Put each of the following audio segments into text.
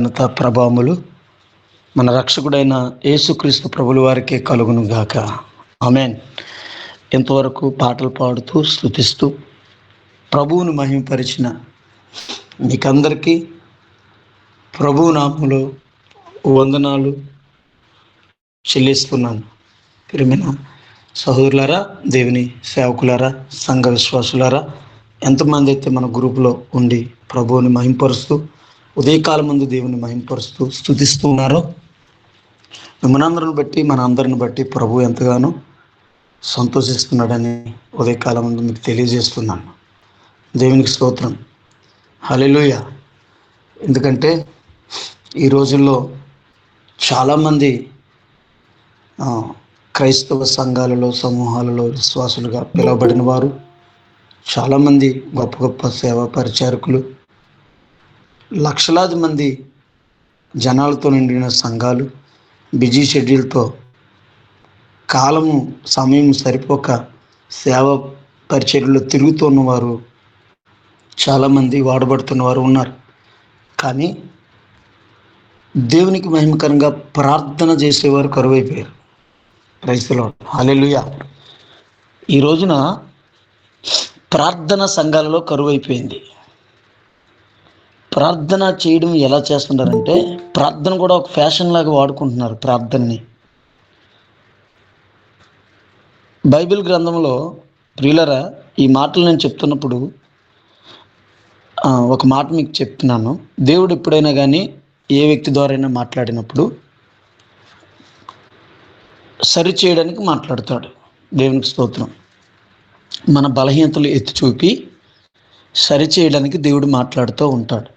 ఘనత ప్రభావములు మన రక్షకుడైన యేసుక్రీస్తు ప్రభుల వారికే కలుగును గాక. ఆమేన్. ఇంతవరకు పాటలు పాడుతూ స్తుతిస్తూ ప్రభువును మహిమపరిచిన మీకందరికీ ప్రభువు నామములో వందనాలు చెల్లిస్తున్నాను. ప్రియమైన సహోదరులారా, దేవుని సేవకులారా, సంఘ విశ్వాసులారా, ఎంతమంది అయితే మన గ్రూపులో ఉండి ప్రభువుని మహిమపరుస్తూ ఉదయకాలం ముందు దేవుని మహిమపరుస్తూ స్తుతిస్తూ ఉన్నారో మనందరిని బట్టి ప్రభు ఎంతగానో సంతోషిస్తున్నాడని ఉదయకాలం ముందు మీకు తెలియజేస్తున్నాను. దేవునికి స్తోత్రం. హల్లెలూయా. ఎందుకంటే ఈ రోజుల్లో చాలామంది క్రైస్తవ సంఘాలలో, సమూహాలలో విశ్వాసులుగా పిలువబడిన వారు, చాలామంది గొప్ప గొప్ప సేవా పరిచారకులు, లక్షలాది మంది జనాలతో నిండిన సంఘాలు, బిజీ షెడ్యూల్తో సమయం సరిపోక సేవా పరిచర్యలో తిరుగుతున్నవారు చాలామంది వాడబడుతున్నవారు ఉన్నారు. కానీ దేవునికి మహిమకరంగా ప్రార్థన చేసేవారు కరువైపోయారు. Praise the Lord. హల్లెలూయా. ఈ రోజున ప్రార్థన సంఘాలలో కరువైపోయింది. ప్రార్థన చేయడం ఎలా చేస్తున్నారంటే, ప్రార్థన కూడా ఒక ఫ్యాషన్ లాగా వాడుకుంటున్నారు ప్రార్థనని. బైబిల్ గ్రంథంలో ప్రియులరా, ఈ మాటలు నేను చెప్తున్నప్పుడు ఒక మాట మీకు చెప్తున్నాను. దేవుడు ఎప్పుడైనా కానీ ఏ వ్యక్తి ద్వారా మాట్లాడినప్పుడు సరి చేయడానికి మాట్లాడతాడు. దేవునికి స్తోత్రం. మన బలహీనతలు ఎత్తి చూపి సరి చేయడానికి దేవుడు మాట్లాడుతూ ఉంటాడు.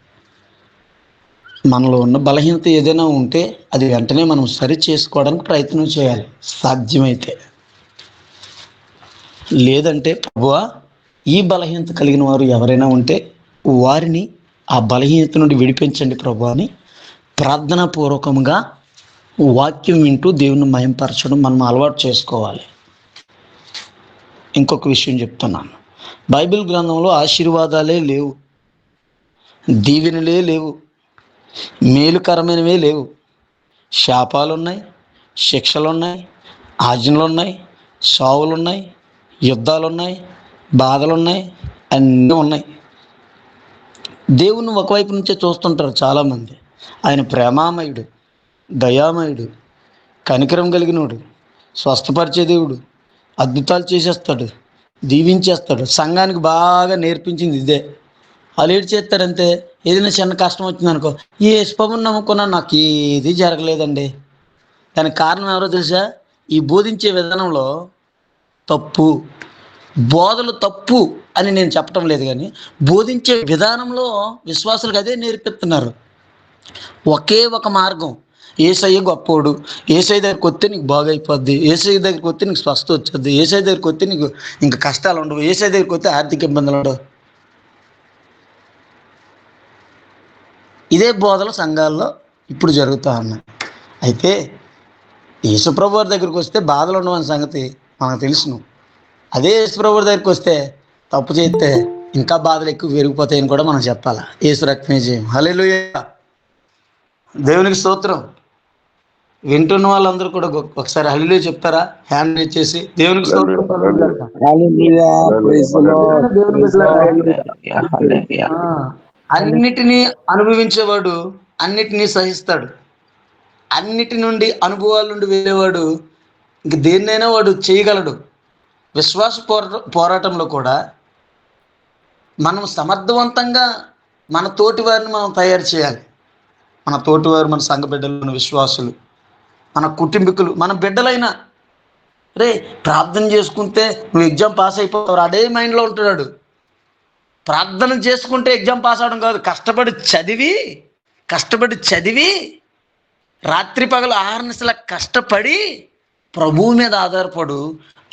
మనలో ఉన్న బలహీనత ఏదైనా ఉంటే అది వెంటనే మనం సరి చేసుకోవడానికి ప్రయత్నం చేయాలి సాధ్యమైతే. లేదంటే ప్రభువా, ఈ బలహీనత కలిగిన వారు ఎవరైనా ఉంటే వారిని ఆ బలహీనత నుండి విడిపించండి ప్రభువా అని ప్రార్థనాపూర్వకంగా వాక్యం వింటూ దేవుని మహిమపరచడం మనం అలవాటు చేసుకోవాలి. ఇంకొక విషయం చెప్తున్నాను. బైబిల్ గ్రంథంలో ఆశీర్వాదాలే లేవు, దీవెనలే లేవు, మేలుకరమైనవే లేవు. శాపాలున్నాయి, శిక్షలున్నాయి, ఆజ్ఞలున్నాయి, సావులున్నాయి, యుద్ధాలున్నాయి, బాధలున్నాయి, అన్నీ ఉన్నాయి. దేవుని ఒకవైపు నుంచే చూస్తుంటారు చాలామంది. ఆయన ప్రేమామయుడు, దయామయుడు, కనికరం కలిగినోడు, స్వస్థపరిచే దేవుడు, అద్భుతాలు చేసేస్తాడు, దీవించేస్తాడు. సంఘానికి బాగా నేర్పించింది ఇదే. వాళ్ళు ఏడు చేస్తారంటే, ఏదైనా చిన్న కష్టం వచ్చిందనుకో, ఏ స్పముని నమ్ముకున్నా నాకు ఏది జరగలేదండి. దానికి కారణం ఎవరో తెలుసా? ఈ బోధించే విధానంలో తప్పు, బోధలు తప్పు అని నేను చెప్పటం లేదు, కానీ బోధించే విధానంలో విశ్వాసులకు అదే నేర్పిస్తున్నారు. ఒకే ఒక మార్గం, యేసయ్య గొప్పోడు, యేసయ్య దగ్గరికి వస్తే నీకు బాగైపోద్ది, యేసయ్య దగ్గరికి వస్తే నీకు స్వస్థ వచ్చేద్ది, యేసయ్య దగ్గరికి వస్తే నీకు ఇంకా కష్టాలు ఉండవు, యేసయ్య దగ్గరికి వస్తే ఆర్థిక ఇబ్బందులు ఉండవు. ఇదే బోధలు సంఘాల్లో ఇప్పుడు జరుగుతూ ఉన్నాయి. అయితే యేసుప్రభు వారి దగ్గరికి వస్తే బాధలు ఉండవని సంగతి మనకు తెలుసును. అదే యేసుప్రభు వారి దగ్గరికి వస్తే తప్పు చేస్తే ఇంకా బాధలు ఎక్కువ పెరిగిపోతాయని కూడా మనం చెప్పాలి. యేసు రక్తమే జయం. హల్లెలూయా. దేవునికి స్తోత్రం. వింటున్న వాళ్ళందరూ కూడా ఒకసారి హల్లెలూయా చెప్తారా? హ్యాండ్ రేజ్ చేసి దేవునికి స్తోత్రం. అన్నిటినీ అనుభవించేవాడు అన్నిటినీ సహిస్తాడు. అన్నిటి నుండి అనుభవాల నుండి వెళ్ళేవాడు ఇంక దేన్నైనా వాడు చేయగలడు. విశ్వాస పోరాటంలో కూడా మనం సమర్థవంతంగా మన తోటి వారిని మనం తయారు చేయాలి. మన తోటివారు, మన సంఘ బిడ్డలు, మన విశ్వాసులు, మన కుటుంబీకులు, మన బిడ్డలైనా రే ప్రార్థన చేసుకుంటే నువ్వు ఎగ్జామ్ పాస్ అయిపోతావు, అదే మైండ్లో ఉంటున్నాడు. ప్రార్థన చేసుకుంటే ఎగ్జామ్ పాస్ అవడం కాదు, కష్టపడి చదివి రాత్రి పగలు ఆహర్నిశల కష్టపడి ప్రభువు మీద ఆధారపడు,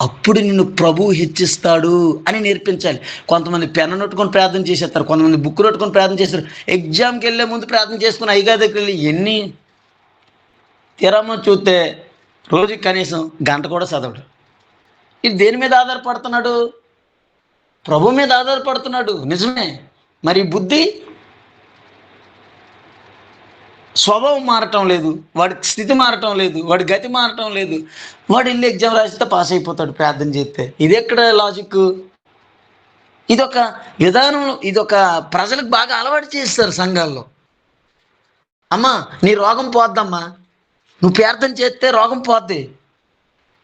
అప్పుడు నిన్ను ప్రభువు హెచ్చిస్తాడు అని నేర్పించాలి. కొంతమంది పెన్ను నొట్టుకొని ప్రార్థన చేసేస్తారు, కొంతమంది బుక్ నొట్టుకొని ప్రార్థన చేస్తారు. ఎగ్జామ్కి వెళ్ళే ముందు ప్రార్థన చేసుకుని అయ్యగారి దగ్గరికి వెళ్ళి ఎన్ని తీరమ్మో చూస్తే రోజుకి కనీసం గంట కూడా చదవడు. ఇది దేని మీద ఆధారపడుతున్నాడు? ప్రభు మీద ఆధారపడుతున్నాడు. నిజమే. మరి బుద్ధి స్వభావం మారటం లేదు, వాడి స్థితి మారటం లేదు, వాడి గతి మారటం లేదు. వాడు వెళ్ళి ఎగ్జామ్ రాస్తే పాస్ అయిపోతాడు ప్రార్థన చేస్తే. ఇది ఎక్కడ లాజిక్? ఇదొక విధానం, ఇదొక ప్రజలకు బాగా అలవాటు చేస్తారు సంఘాల్లో. అమ్మా నీ రోగం పోద్దమ్మా, నువ్వు ప్రార్థన చేస్తే రోగం పోద్ది.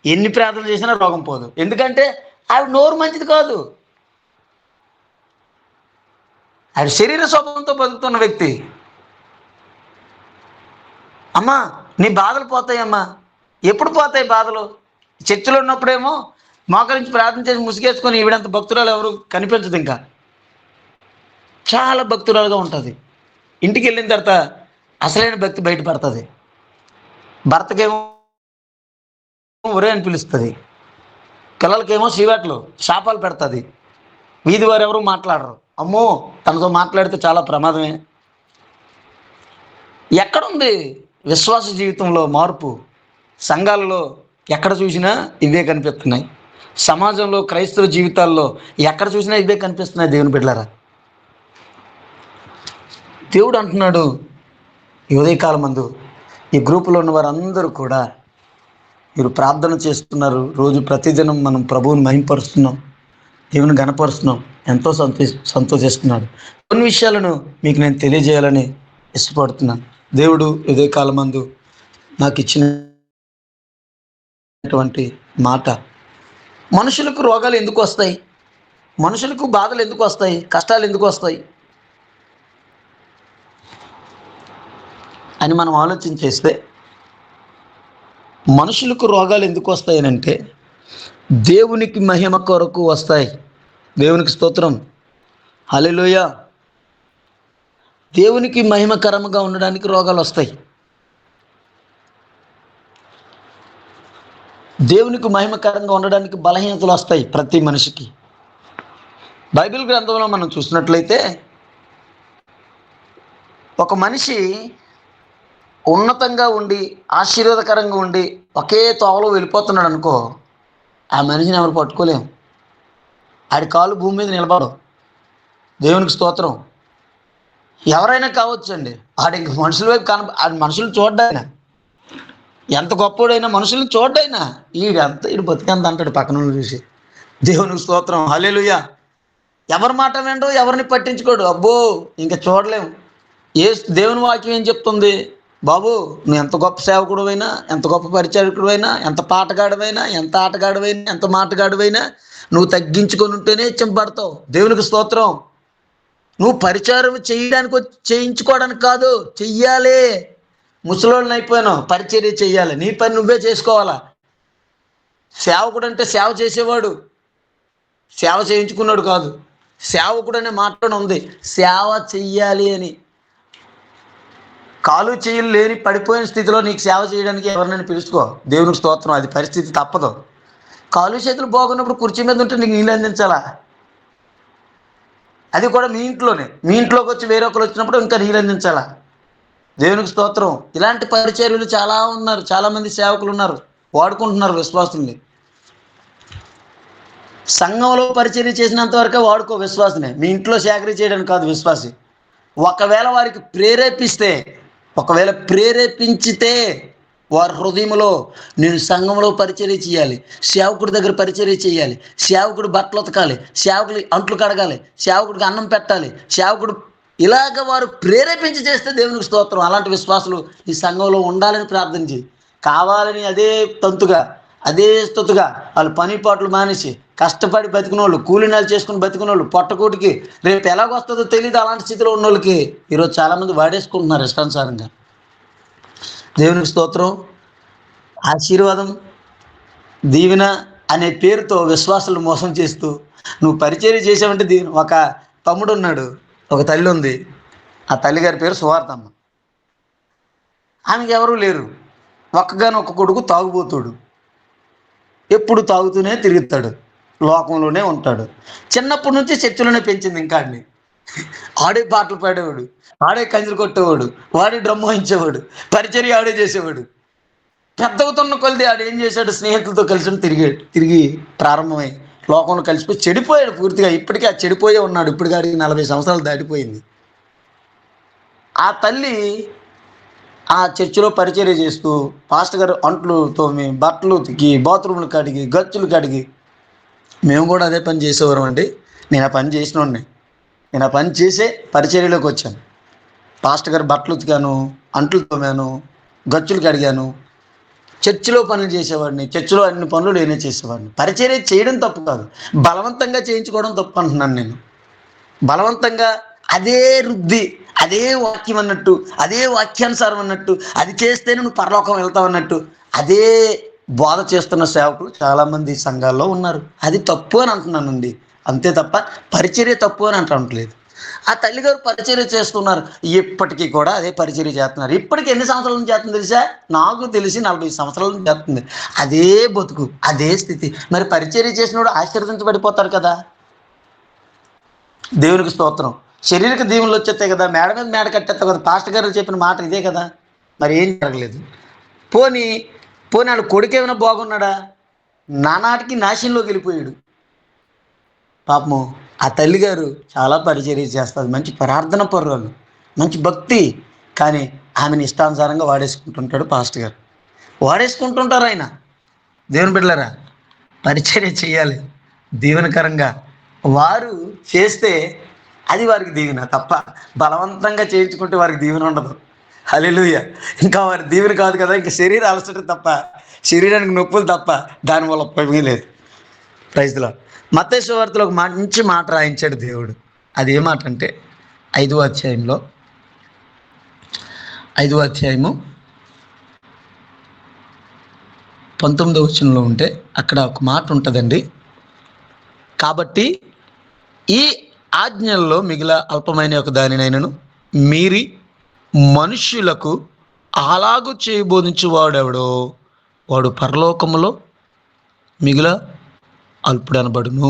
ఎన్ని ప్రార్థన చేసినా రోగం పోదు, ఎందుకంటే ఆవిడ నోరు మంచిది కాదు, ఆవిడ శరీర స్వభావంతో బతుకుతున్న వ్యక్తి. అమ్మా నీ బాధలు పోతాయమ్మా. ఎప్పుడు పోతాయి బాధలు? చర్చిలో ఉన్నప్పుడేమో మోకరించి ప్రార్థన చేసి ముసుగేసుకొని ఈవిడంత భక్తురాలు ఎవరు కనిపించదు, ఇంకా చాలా భక్తురాలుగా ఉంటుంది. ఇంటికి వెళ్ళిన తర్వాత అసలైన భక్తి బయటపడుతుంది. భర్తకేమో ఒరే అని పిలుస్తుంది, పిల్లలకేమో చీవాట్లు శాపాలు పెడుతుంది, వీధి వారు ఎవరు మాట్లాడరు. అమ్మో తనతో మాట్లాడితే చాలా ప్రమాదమే. ఎక్కడుంది విశ్వాస జీవితంలో మార్పు? సంఘాలలో ఎక్కడ చూసినా ఇవే కనిపిస్తున్నాయి. సమాజంలో క్రైస్తవ జీవితాల్లో ఎక్కడ చూసినా ఇవే కనిపిస్తున్నాయి. దేవుని బిడ్డలారా, దేవుడు అంటున్నాడు ఈ ఉదయకాలం మందు ఈ గ్రూపులో ఉన్న వారందరూ కూడా మీరు ప్రార్థన చేస్తున్నారు, రోజు ప్రతిదినం మనం ప్రభువుని మహింపరుస్తున్నాం, దేవుని గణపరుస్తున్నాం, ఎంతో సంతోషిస్తున్నాడు. కొన్ని విషయాలను మీకు నేను తెలియజేయాలని ఇష్టపడుతున్నాను. దేవుడు ఇదే కాలమందు నాకు ఇచ్చినటువంటి మాట, మనుషులకు రోగాలు ఎందుకు వస్తాయి, మనుషులకు బాధలు ఎందుకు వస్తాయి, కష్టాలు ఎందుకు వస్తాయి అని మనం ఆలోచన చేస్తే, మనుషులకు రోగాలు ఎందుకు వస్తాయనంటే దేవునికి మహిమ కొరకు వస్తాయి. దేవునికి స్తోత్రం, హల్లెలూయా. దేవునికి మహిమకరంగా ఉండడానికి రోగాలు వస్తాయి. దేవునికి మహిమకరంగా ఉండడానికి బలహీనతలు వస్తాయి ప్రతి మనిషికి. బైబిల్ గ్రంథంలో మనం చూసినట్లయితే ఒక మనిషి ఉన్నతంగా ఉండి ఆశీర్వాదకరంగా ఉండి ఒకే తోవలో వెళ్ళిపోతున్నాడు అనుకో, ఆ మనిషిని ఎవరు పట్టుకోలేము. ఆడి కాలు భూమి మీద నిలబడవు. దేవునికి స్తోత్రం. ఎవరైనా కావచ్చు అండి, ఆడి ఇంక మనుషుల వైపు ఆడి మనుషులు చూడ్డాయినా, ఎంత గొప్పోడైనా మనుషులను చూడ్డాయినా ఈడు బతికంత అంటాడు పక్కన చూసి. దేవునికి స్తోత్రం, హల్లెలూయా. ఎవరి మాట వినడు, ఎవరిని పట్టించుకోడు. అబ్బో ఇంకా చూడలేము. దేవుని వాక్యం ఏం చెప్తుంది? బాబు నువ్వు ఎంత గొప్ప సేవకుడువైనా, ఎంత గొప్ప పరిచారకుడువైనా, ఎంత పాటగాడువైనా, ఎంత ఆటగాడువైనా, ఎంత మాటగాడువైనా నువ్వు తగ్గించుకొని ఉంటేనే చెంపడతావు. దేవునికి స్తోత్రం. నువ్వు పరిచారం చేయడానికి చేయించుకోవడానికి కాదు, చెయ్యాలి. ముసలోళ్ళని అయిపోయాను, పరిచర్య చెయ్యాలి, నీ పని నువ్వే చేసుకోవాలా. సేవకుడు అంటే సేవ చేసేవాడు, సేవ చేయించుకున్నాడు కాదు. సేవకుడు అనే మాట ఉంది, సేవ చెయ్యాలి అని. కాలు చెయ్యలు లేని పడిపోయిన స్థితిలో నీకు సేవ చేయడానికి ఎవరినైనా పిలుచుకో. దేవునికి స్తోత్రం, అది పరిస్థితి తప్పదు. కాలు చేతులు బాగున్నప్పుడు కుర్చీ మీద ఉంటే నీకు నీళ్ళు అందించాలా? అది కూడా మీ ఇంట్లోనే. మీ ఇంట్లోకి వచ్చి వేరొకరు వచ్చినప్పుడు ఇంకా నీళ్ళు అందించాలా? దేవునికి స్తోత్రం. ఇలాంటి పరిచర్యలు చాలా ఉన్నారు, చాలామంది సేవకులు ఉన్నారు, వాడుకుంటున్నారు విశ్వాసుల్ని. సంఘంలో పరిచర్య చేసినంత వరకే వాడుకో విశ్వాసనే, మీ ఇంట్లో సేకరి చేయడానికి కాదు విశ్వాసి. ఒకవేళ వారికి ప్రేరేపించితే వారి హృదయంలో నేను సంఘంలో పరిచర్య చేయాలి, సేవకుడి దగ్గర పరిచర్య చేయాలి, సేవకుడు బట్టలు ఉతకాలి, సేవకుడి అంట్లు కడగాలి, సేవకుడికి అన్నం పెట్టాలి, సేవకుడు ఇలాగ వారు ప్రేరేపించి చేస్తే దేవునికి స్తోత్రం. అలాంటి విశ్వాసులు ఈ సంఘంలో ఉండాలని ప్రార్థన చేయి. కావాలని అదే తంతుగా అదే స్థుతుగా వాళ్ళు పని పాటలు మానేసి కష్టపడి బతికినోళ్ళు, కూలినాలు చేసుకుని బతికినోళ్ళు, పొట్టకూటికి రేపు ఎలాగొస్తుందో తెలియదు అలాంటి స్థితిలో ఉన్న వాళ్ళకి ఈరోజు చాలామంది వాడేసుకుంటున్నారు ఇష్టానుసారంగా. దేవునికి స్తోత్రం. ఆశీర్వాదం, దీవెన అనే పేరుతో విశ్వాసులు మోసం చేస్తూ నువ్వు పరిచర్య చేసావంటే ఒక తమ్ముడు ఉన్నాడు, ఒక తల్లి ఉంది. ఆ తల్లిగారి పేరు సువార్తమ్మ. ఆమెకి ఎవరూ లేరు, ఒక్కగానొక్క కొడుకు తాగుబోతుడు. ఎప్పుడు తాగుతూనే తిరుగుతాడు, లోకంలోనే ఉంటాడు. చిన్నప్పటి నుంచి చర్చిలోనే పెంచింది. ఇంకా ఆడే పాటలు పాడేవాడు, ఆడే కంజలు కొట్టేవాడు, వాడే డ్రమ్ వాయించేవాడు, పరిచర్య ఆడే చేసేవాడు. పెద్దవుతున్న కొలిది ఆడేం చేశాడు, స్నేహితులతో కలిసి తిరిగి ప్రారంభమై లోకంలో కలిసిపోయి చెడిపోయాడు పూర్తిగా. ఇప్పటికీ ఆ చెడిపోయే ఉన్నాడు. ఇప్పటికి ఆడికి 40 సంవత్సరాలు దాటిపోయింది. ఆ తల్లి ఆ చర్చిలో పరిచర్య చేస్తూ పాస్టర్ గారు అంట్లు తోమి, బట్టలు ఉతికి, బాత్రూములు కడిగి, గచ్చులు కడిగి, మేము కూడా అదే పని చేసేవారం అండి. నేను ఆ పని చేసినోడిని. నేను ఆ పని చేసే పరిచర్యలోకి వచ్చాను. పాస్టర్ గారు బట్టలు ఉతికాను, అంట్లు తోమాను, గచ్చులు కడిగాను. చర్చిలో పనులు చేసేవాడిని. చర్చిలో అన్ని పనులు నేనే చేసేవాడిని. పరిచర్య చేయడం తప్పు కాదు, బలవంతంగా చేయించుకోవడం తప్పు అంటున్నాను నేను. బలవంతంగా అదే రుద్ది, అదే వాక్యం అన్నట్టు, అదే వాక్యానుసారం అన్నట్టు, అది చేస్తేనే నువ్వు పరలోకం వెళ్తావు అన్నట్టు, అదే బోధ చేస్తున్న సేవకులు చాలామంది సంఘాల్లో ఉన్నారు. అది తప్పు అని అంటున్నానండి, అంతే తప్ప పరిచర్య తప్పు అని అంటలేదు. ఆ తల్లిగారు పరిచర్య చేస్తున్నారు, ఇప్పటికీ కూడా అదే పరిచర్య చేస్తున్నారు. ఇప్పటికి ఎన్ని సంవత్సరాల నుంచి చేస్తుంది తెలుసా? నాకు తెలిసి 40 సంవత్సరాల నుంచి చేస్తుంది. అదే బతుకు, అదే స్థితి. మరి పరిచర్య చేసినోడు ఆశీర్వదించబడిపోతారు కదా. దేవునికి స్తోత్రం. శరీరక దీవులు వచ్చేస్తాయి కదా, మేడ మీద మేడ కట్టేస్తావు కదా. పాస్టర్ గారు చెప్పిన మాట ఇదే కదా. మరి ఏం జరగలేదు. పోనీ పోనీ వాడు కొడుకు ఏమైనా బాగున్నాడా? నానాటికి నాశనంలోకి వెళ్ళిపోయాడు పాపము. ఆ తల్లిగారు చాలా పరిచర్య చేస్తారు, మంచి ప్రార్థన పరురాలు, మంచి భక్తి. కానీ ఆమెను ఇష్టానుసారంగా వాడేసుకుంటుంటాడు పాస్టర్ గారు. వాడేసుకుంటుంటారు ఆయన. దేవుని బిడ్డలారా, పరిచర్య చేయాలి దీవెనకరంగా. వారు చేస్తే అది వారికి దీవెన తప్ప, బలవంతంగా చేయించుకుంటే వారికి దీవెన ఉండదు. హల్లెలూయా. ఇంకా వారి దీవెన కాదు కదా, ఇంకా శరీర అలసట తప్ప, శరీరానికి నొప్పులు తప్ప దానివల్ల ఉపయోగమే లేదు. ప్రైజ్లో మత్తయి సువార్తలో ఒక మంచి మాట రాయించాడు దేవుడు. అది ఏ మాట అంటే 5వ అధ్యాయంలో 5వ అధ్యాయము 19వ వచనంలో ఉంటే అక్కడ ఒక మాట ఉంటుందండి. కాబట్టి ఈ ఆజ్ఞల్లో మిగిలిన అల్పమైన ఒక దానినైనను మీరి మనుష్యులకు అలాగు చేయబోధించువాడెవడో వాడు పరలోకములో మిగిలిన అల్పుడనబడును.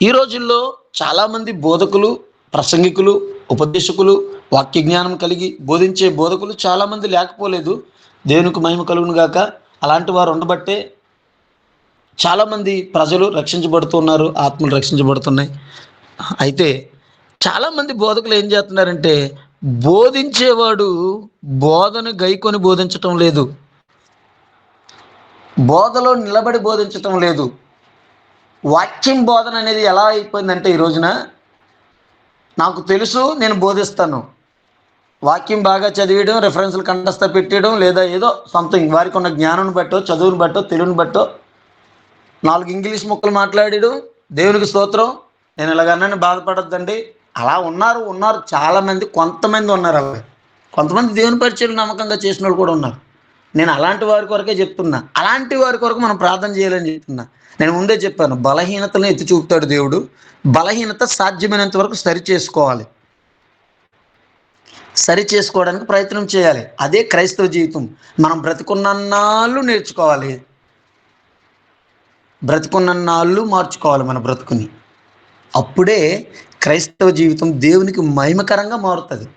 ఈ రోజుల్లో చాలామంది బోధకులు, ప్రసంగికులు, ఉపదేశకులు, వాక్య జ్ఞానం కలిగి బోధించే బోధకులు చాలామంది లేకపోలేదు. దేవునికి మహిమ కలుగును గాక. అలాంటి వారు ఉండబట్టే చాలామంది ప్రజలు రక్షించబడుతున్నారు, ఆత్మలు రక్షించబడుతున్నాయి. అయితే చాలామంది బోధకులు ఏం చేస్తున్నారంటే, బోధించేవాడు బోధను గైకొని బోధించటం లేదు, బోధలో నిలబడి బోధించటం లేదు. వాక్యం బోధన అనేది ఎలా అయిపోయిందంటే ఈ రోజున, నాకు తెలుసు నేను బోధిస్తాను, వాక్యం బాగా చదివేయడం, రెఫరెన్స్లు కంఠస్థ పెట్టేయడం, లేదా ఏదో సంథింగ్ వారికి ఉన్న జ్ఞానం బట్టో, చదువుని బట్టో, తెలివిని బట్టో 4 ఇంగ్లీష్ ముక్కలు మాట్లాడడం. దేవునికి స్తోత్రం. నేను ఇలాగన్నాను, బాధపడద్దండి. అలా ఉన్నారు చాలామంది. కొంతమంది ఉన్నారు అలా, కొంతమంది దేవుని పరిచయం నమ్మకంగా చేసిన వాళ్ళు కూడా ఉన్నారు. నేను అలాంటి వారి కొరకే చెప్తున్నా. అలాంటి వారి కొరకు మనం ప్రార్థన చేయాలని చెప్తున్నా. నేను ముందే చెప్పాను, బలహీనతలను ఎత్తి చూపుతాడు దేవుడు. బలహీనత సాధ్యమైనంత వరకు సరి చేసుకోవాలి, సరి చేసుకోవడానికి ప్రయత్నం చేయాలి. అదే క్రైస్తవ జీవితం. మనం బ్రతికున్నన్నాళ్ళు నేర్చుకోవాలి, బ్రతికున్నన్నాళ్ళు మార్చుకోవాలి మన బ్రతుకుని. అప్పుడే క్రైస్తవ జీవితం దేవునికి మహిమకరంగా మారుతుంది.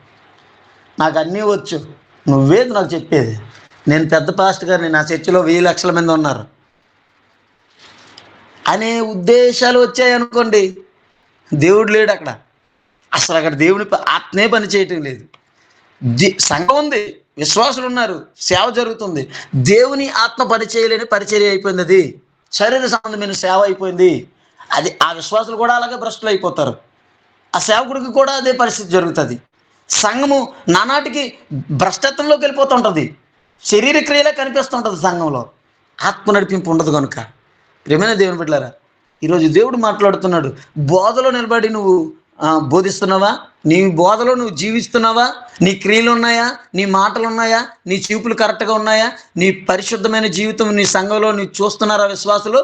నాకు అన్నీ వచ్చు, నువ్వేది నాకు చెప్పేది. నేను పెద్ద పాస్టర్ గారిని, నా చర్చిలో 1000 లక్షల మంది ఉన్నారు అనే ఉద్దేశాలు వచ్చాయనుకోండి, దేవుడు లేడు అక్కడ. అసలు అక్కడ దేవుని ఆత్మే పని చేయటం లేదు. సంఘం ఉంది, విశ్వాసులు ఉన్నారు, సేవ జరుగుతుంది. దేవుని ఆత్మ పని చేయలేని పరిచర్య అయిపోయింది. అది శరీర సంబంధమైన సేవ అయిపోయింది. అది ఆ విశ్వాసులు కూడా అలాగే భ్రష్టులు అయిపోతారు. ఆ సేవకుడికి కూడా అదే పరిస్థితి జరుగుతుంది. సంఘము నానాటికి భ్రష్టత్వంలోకి వెళ్ళిపోతుంటుంది. శరీర క్రియలే కనిపిస్తుంటుంది సంఘంలో, ఆత్మ నడిపింపు ఉండదు కనుక. ప్రియమైన దేవుని బిడ్డలారా, ఈరోజు దేవుడు మాట్లాడుతున్నాడు. బోధలో నిలబడి నువ్వు బోధిస్తున్నావా? నీ బోధలో నువ్వు జీవిస్తున్నావా? నీ క్రియలు ఉన్నాయా? నీ మాటలు ఉన్నాయా? నీ చూపులు కరెక్ట్గా ఉన్నాయా? నీ పరిశుద్ధమైన జీవితం నీ సంఘంలో నువ్వు చూస్తున్నారా విశ్వాసులు?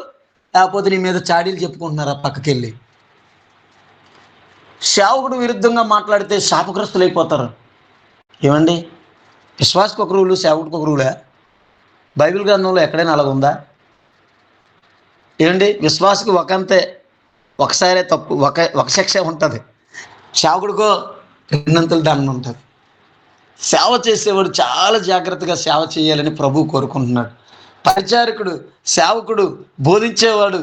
లేకపోతే నీ మీద చాడీలు చెప్పుకుంటున్నారా పక్కకెళ్ళి? సేవకుడు విరుద్ధంగా మాట్లాడితే శాపగ్రస్తులు అయిపోతారు. ఏమండి, విశ్వాసకు ఒక రూలు, సేవకుడికి ఒక రూలా? బైబిల్ గ్రంథంలో ఎక్కడైనా అలాగ ఉందా? ఏమండి, విశ్వాసకి ఒకంతే, ఒకసారే తప్పు, ఒక శిక్ష ఉంటుంది. సేవకుడికో 2 దండం ఉంటుంది. సేవ చేసేవాడు చాలా జాగ్రత్తగా సేవ చేయాలని ప్రభువు కోరుకుంటున్నాడు. పరిచారకుడు, సేవకుడు, బోధించేవాడు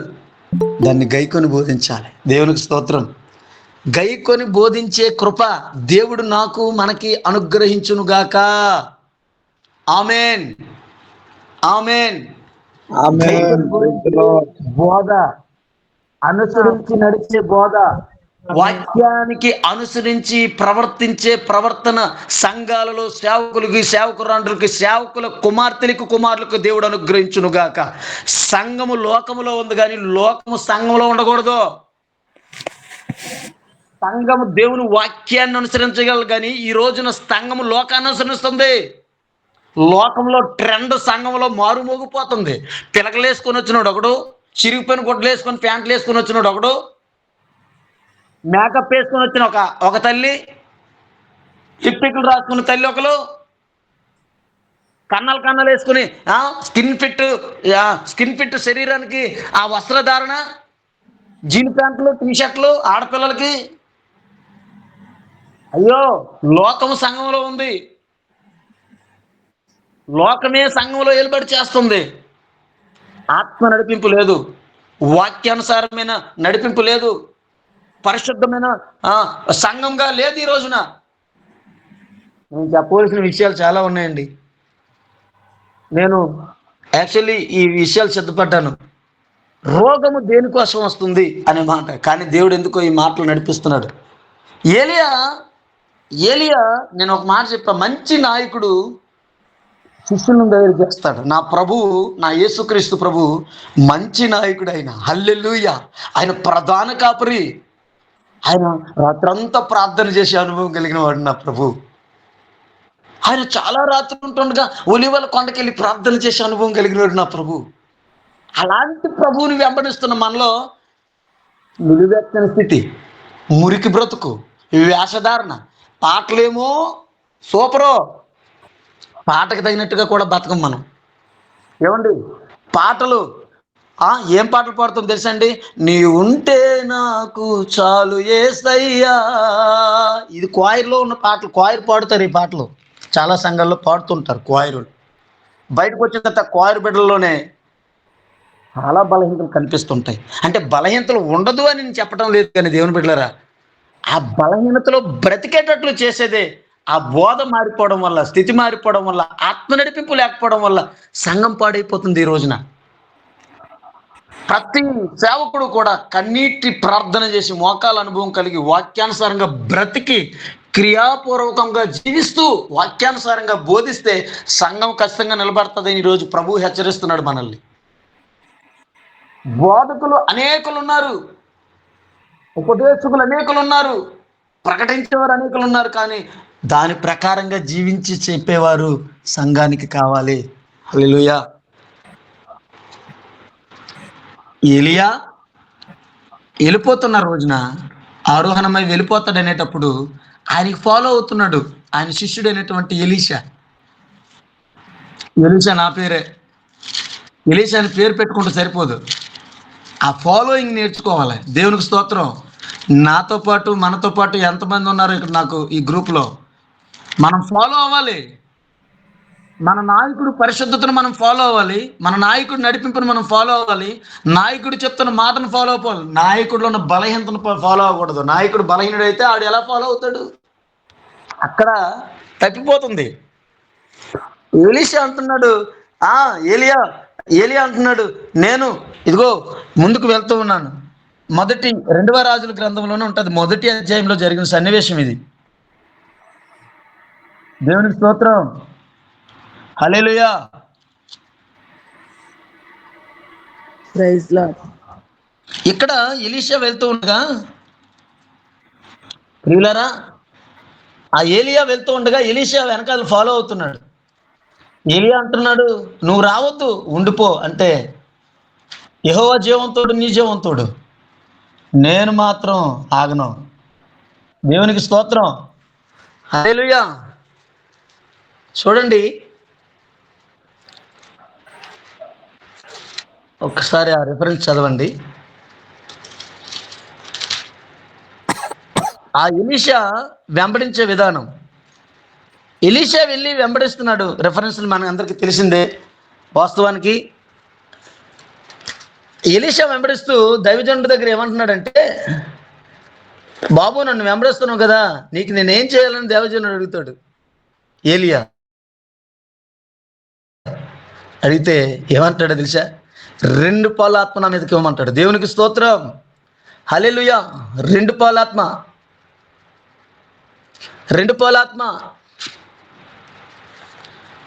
దాన్ని గైకొని బోధించాలి. దేవునికి స్తోత్రం. గైకొని బోధించే కృప దేవుడు నాకు మనకి అనుగ్రహించునుగాక. ఆమేన్, ఆమేన్. ఆమేన్. దేవుని గురించి బోధ, అనుసరించి నడిచే బోధ, వాక్యానికి అనుసరించి ప్రవర్తించే ప్రవర్తన సంఘాలలో సేవకులకి, సేవకురాండ్రులకి, సేవకుల కుమార్తెలకు, కుమారులకు దేవుడు అనుగ్రహించునుగాక. సంఘము లోకములో ఉంది కానీ లోకము సంఘములో ఉండకూడదు. సంఘము దేవుని వాక్యాన్ని అనుసరించగలరు కానీ ఈ రోజున సంఘము లోకాన్ని అనుసరిస్తుంది. లోకంలో ట్రెండ్ సంఘంలో మారుమోగిపోతుంది. పిలకలు వేసుకొని వచ్చినాడు ఒకడు, చిరిగిపోయిన గుడ్డలు వేసుకొని ప్యాంట్లు వేసుకొని వచ్చినాడు ఒకడు, మేకప్ వేసుకొని వచ్చిన ఒక తల్లి, లిప్టిక్లు రాసుకున్న తల్లి ఒకరు, కన్నాలు వేసుకుని స్కిన్ ఫిట్ శరీరానికి ఆ వస్త్రధారణ, జీన్ ప్యాంట్లు, టీషర్ట్లు ఆడపిల్లలకి. అయ్యో, లోకము సంఘంలో ఉంది. లోకమే సంఘంలో ఏలుబడి చేస్తుంది. ఆత్మ నడిపింపు లేదు, వాక్యానుసారమైన నడిపింపు లేదు, పరిశుద్ధమైన సంఘంగా లేదు. ఈ రోజున నేను చెప్పవలసిన విషయాలు చాలా ఉన్నాయండి. నేను యాక్చువల్లీ ఈ విషయాలు సిద్ధపడ్డాను. రోగము దేనికోసం వస్తుంది అనే మాట, కానీ దేవుడు ఎందుకో ఈ మాటలు నడిపిస్తున్నాడు. ఏలియా నేను ఒక మాట చెప్పా, మంచి నాయకుడు శిష్యులను దగ్గర చేస్తాడు. నా ప్రభువు, నా యేసుక్రీస్తు ప్రభు మంచి నాయకుడు. ఆయన హల్లెలూయా, ఆయన ప్రధాన కాపరి. ఆయన రాత్రంతా ప్రార్థన చేసే అనుభవం కలిగిన వాడు నా ప్రభు. ఆయన చాలా రాత్రులు ఉంటుండగా ఒలివల కొండకెళ్ళి ప్రార్థన చేసే అనుభవం కలిగిన వాడు నా ప్రభు. అలాంటి ప్రభువుని వెంబడిస్తున్న మనలో నిలువెత్తని స్థితి, మురికి బ్రతుకు, వేషధారణ, పాటలేమో సూపరో, పాటకు తగినట్టుగా కూడా బతకం మనం. ఏమండి, పాటలు ఏం పాటలు పాడుతాం తెలుసండి? నీ ఉంటే నాకు చాలు యేసయ్యా. ఇది క్వాయిర్లో ఉన్న పాటలు. క్వాయిర్ పాడుతారు ఈ పాటలు, చాలా సంఘాల్లో పాడుతుంటారు క్వాయిరులు. బయటకు వచ్చిన తర్వాత క్వాయిర్ బిడ్డల్లోనే చాలా బలహీనతలు కనిపిస్తుంటాయి. అంటే బలహీనతలు ఉండదు అని నేను చెప్పడం లేదు, కానీ దేవుని బిడ్డలారా, ఆ బలహీనతలో బ్రతికేటట్లు చేసేదే ఆ బోధ మారిపోవడం వల్ల, స్థితి మారిపోవడం వల్ల, ఆత్మ నడిపింపు లేకపోవడం వల్ల సంఘం పాడైపోతుంది. ఈ రోజున ప్రతి సేవకుడు కూడా కన్నీటి ప్రార్థన చేసి, మోకాల అనుభవం కలిగి, వాక్యానుసారంగా బ్రతికి, క్రియాపూర్వకంగా జీవిస్తూ, వాక్యానుసారంగా బోధిస్తే సంఘం ఖచ్చితంగా నిలబడుతుందని ఈరోజు ప్రభువు హెచ్చరిస్తున్నాడు మనల్ని. బోధకులు అనేకులు ఉన్నారు, ఉపదేశకులు అనేకులు ఉన్నారు, ప్రకటించేవారు అనేకులు ఉన్నారు, కానీ దాని ప్రకారంగా జీవించి చెప్పేవారు సంఘానికి కావాలి. హల్లెలూయా. ఏలియా వెళ్ళిపోతున్న రోజున, ఆరోహణమై వెళ్ళిపోతాడు అనేటప్పుడు ఆయనకి ఫాలో అవుతున్నాడు ఆయన శిష్యుడు అయినటువంటి ఎలీషా. నా పేరే ఎలీషా అని పేరు పెట్టుకుంటే సరిపోదు, ఆ ఫాలోయింగ్ నేర్చుకోవాలి. దేవునికి స్తోత్రం. నాతో పాటు, మనతో పాటు ఎంతమంది ఉన్నారు ఇక్కడ నాకు ఈ గ్రూప్లో? మనం ఫాలో అవ్వాలి. మన నాయకుడు పరిశుద్ధతను మనం ఫాలో అవ్వాలి, మన నాయకుడు నడిపింపును మనం ఫాలో అవ్వాలి, నాయకుడు చెప్తున్న మాటను ఫాలో అవ్వాలి. నాయకుడిలో ఉన్న బలహీనతను ఫాలో అవ్వకూడదు. నాయకుడు బలహీనుడైతే ఆడు ఎలా ఫాలో అవుతాడు? అక్కడ తప్పిపోతుంది. ఎలీషా అంటున్నాడు, ఏలియా అంటున్నాడు, నేను ఇదిగో ముందుకు వెళ్తూ ఉన్నాను. 2వ రాజుల గ్రంథంలోనే ఉంటుంది, 1వ అధ్యాయంలో జరిగిన సన్నివేశం ఇది. దేవునికి స్తోత్రం. హల్లెలూయా. Praise Lord. ఇక్కడ ఎలీషా వెళ్తూ ఉండగా, ప్రియులారా, ఆ ఏలియా వెళ్తూ ఉండగా ఎలీషా వెనకాల ఫాలో అవుతున్నాడు. ఏలియా అంటున్నాడు, నువ్వు రావద్దు, ఉండిపో. అంటే యెహోవా జీవంతోడు, నీ జీవంతోడు, నేను మాత్రం ఆగను. దేవునికి స్తోత్రం. హల్లెలూయా. చూడండి, ఒకసారి ఆ రిఫరెన్స్ చదవండి. ఆ ఎలీషా వెంబడించే విధానం, ఎలీషా వెళ్ళి వెంబడిస్తున్నాడు. రెఫరెన్స్లు మన అందరికీ తెలిసిందే. వాస్తవానికి ఎలీషా వెంబడిస్తూ దైవజనుడి దగ్గర ఏమంటున్నాడంటే, బాబు నన్ను వెంబడిస్తున్నావు కదా, నీకు నేనేం చేయాలని దైవజనుడు అడుగుతాడు. ఏలియా అడిగితే ఏమంటాడో తెలుసా? 2 పాలు ఆత్మ నా మీదకి ఇవ్వమంటాడు. దేవునికి స్తోత్రం, హల్లెలూయా. 2 పాలు ఆత్మ, 2 పాలు ఆత్మ.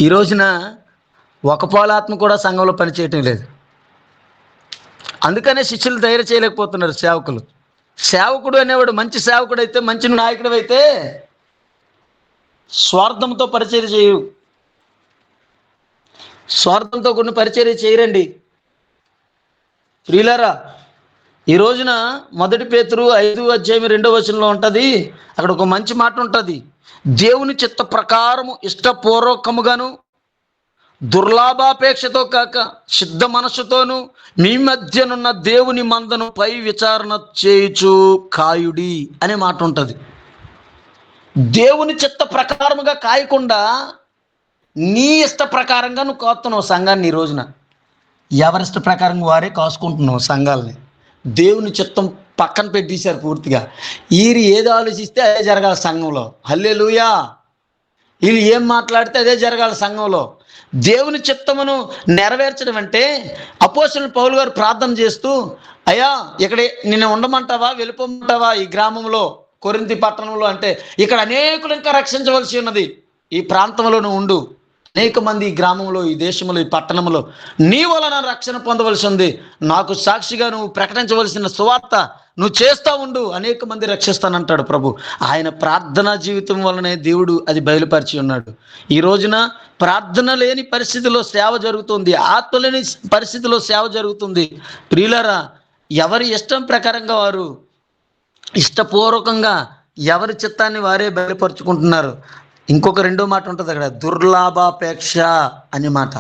ఈ రోజున 1 పాలు ఆత్మ కూడా సంఘంలో పనిచేయటం లేదు. అందుకనే శిష్యులు తయారు చేయలేకపోతున్నారు సేవకులు. సేవకుడు అనేవాడు మంచి సేవకుడు అయితే, మంచి నాయకుడు అయితే స్వార్థంతో పరిచర్య చేయు, స్వార్థంతో కొన్ని పరిచర్య చేయరండి ప్రియులారా. ఈ రోజున 1 పేతురు 5:2 ఉంటుంది. అక్కడ ఒక మంచి మాట ఉంటుంది. దేవుని చిత్త ప్రకారము ఇష్టపూర్వకముగాను దుర్లాభాపేక్షతో కాక సిద్ధ మనస్సుతోను మీ మధ్యనున్న దేవుని మందను పై విచారణ చేయుచు కాయుడి అనే మాట ఉంటుంది. దేవుని చిత్త ప్రకారముగా కాయకుండా నీ ఇష్ట ప్రకారంగా నువ్వు కాస్తున్నావు సంఘాన్ని. ఈ రోజున ఎవరిష్ట ప్రకారం వారే కాసుకుంటున్నావు సంఘాలని. దేవుని చిత్తం పక్కన పెట్టేశారు పూర్తిగా. వీరు ఏది ఆలోచిస్తే అదే జరగాలి సంఘంలో. హల్లెలూయా. వీళ్ళు ఏం మాట్లాడితే అదే జరగాలి సంఘంలో. దేవుని చిత్తమును నెరవేర్చడం అంటే అపోస్తలుడు పౌలు గారు ప్రార్థన చేస్తూ, అయ్యా ఇక్కడ నిన్ను ఉండమంటావా, వెళ్ళిపోమంటావా ఈ గ్రామంలో, కొరింథీ పట్టణంలో అంటే ఇక్కడ అనేకులు ఇంకా రక్షించవలసి ఉన్నది, ఈ ప్రాంతంలో నువ్వు ఉండు, అనేక మంది ఈ గ్రామంలో, ఈ దేశంలో, ఈ పట్టణంలో నీ వలన రక్షణ పొందవలసి ఉంది, నాకు సాక్షిగా నువ్వు ప్రకటించవలసిన సువార్త నువ్వు చేస్తూ ఉండు, అనేక మంది రక్షిస్తానంటాడు ప్రభు. ఆయన ప్రార్థనా జీవితం వలనే దేవుడు అది బయలుపరిచి ఉన్నాడు. ఈ రోజున ప్రార్థన లేని పరిస్థితిలో సేవ జరుగుతుంది, ఆత్మ లేని పరిస్థితిలో సేవ జరుగుతుంది. ప్రియులారా, ఎవరి ఇష్టం ప్రకారంగా వారు ఇష్టపూర్వకంగా ఎవరి చిత్తాన్ని వారే బయలుపరుచుకుంటున్నారు. ఇంకొక 2వ మాట ఉంటుంది అక్కడ, దుర్లాభాపేక్ష అనే మాట.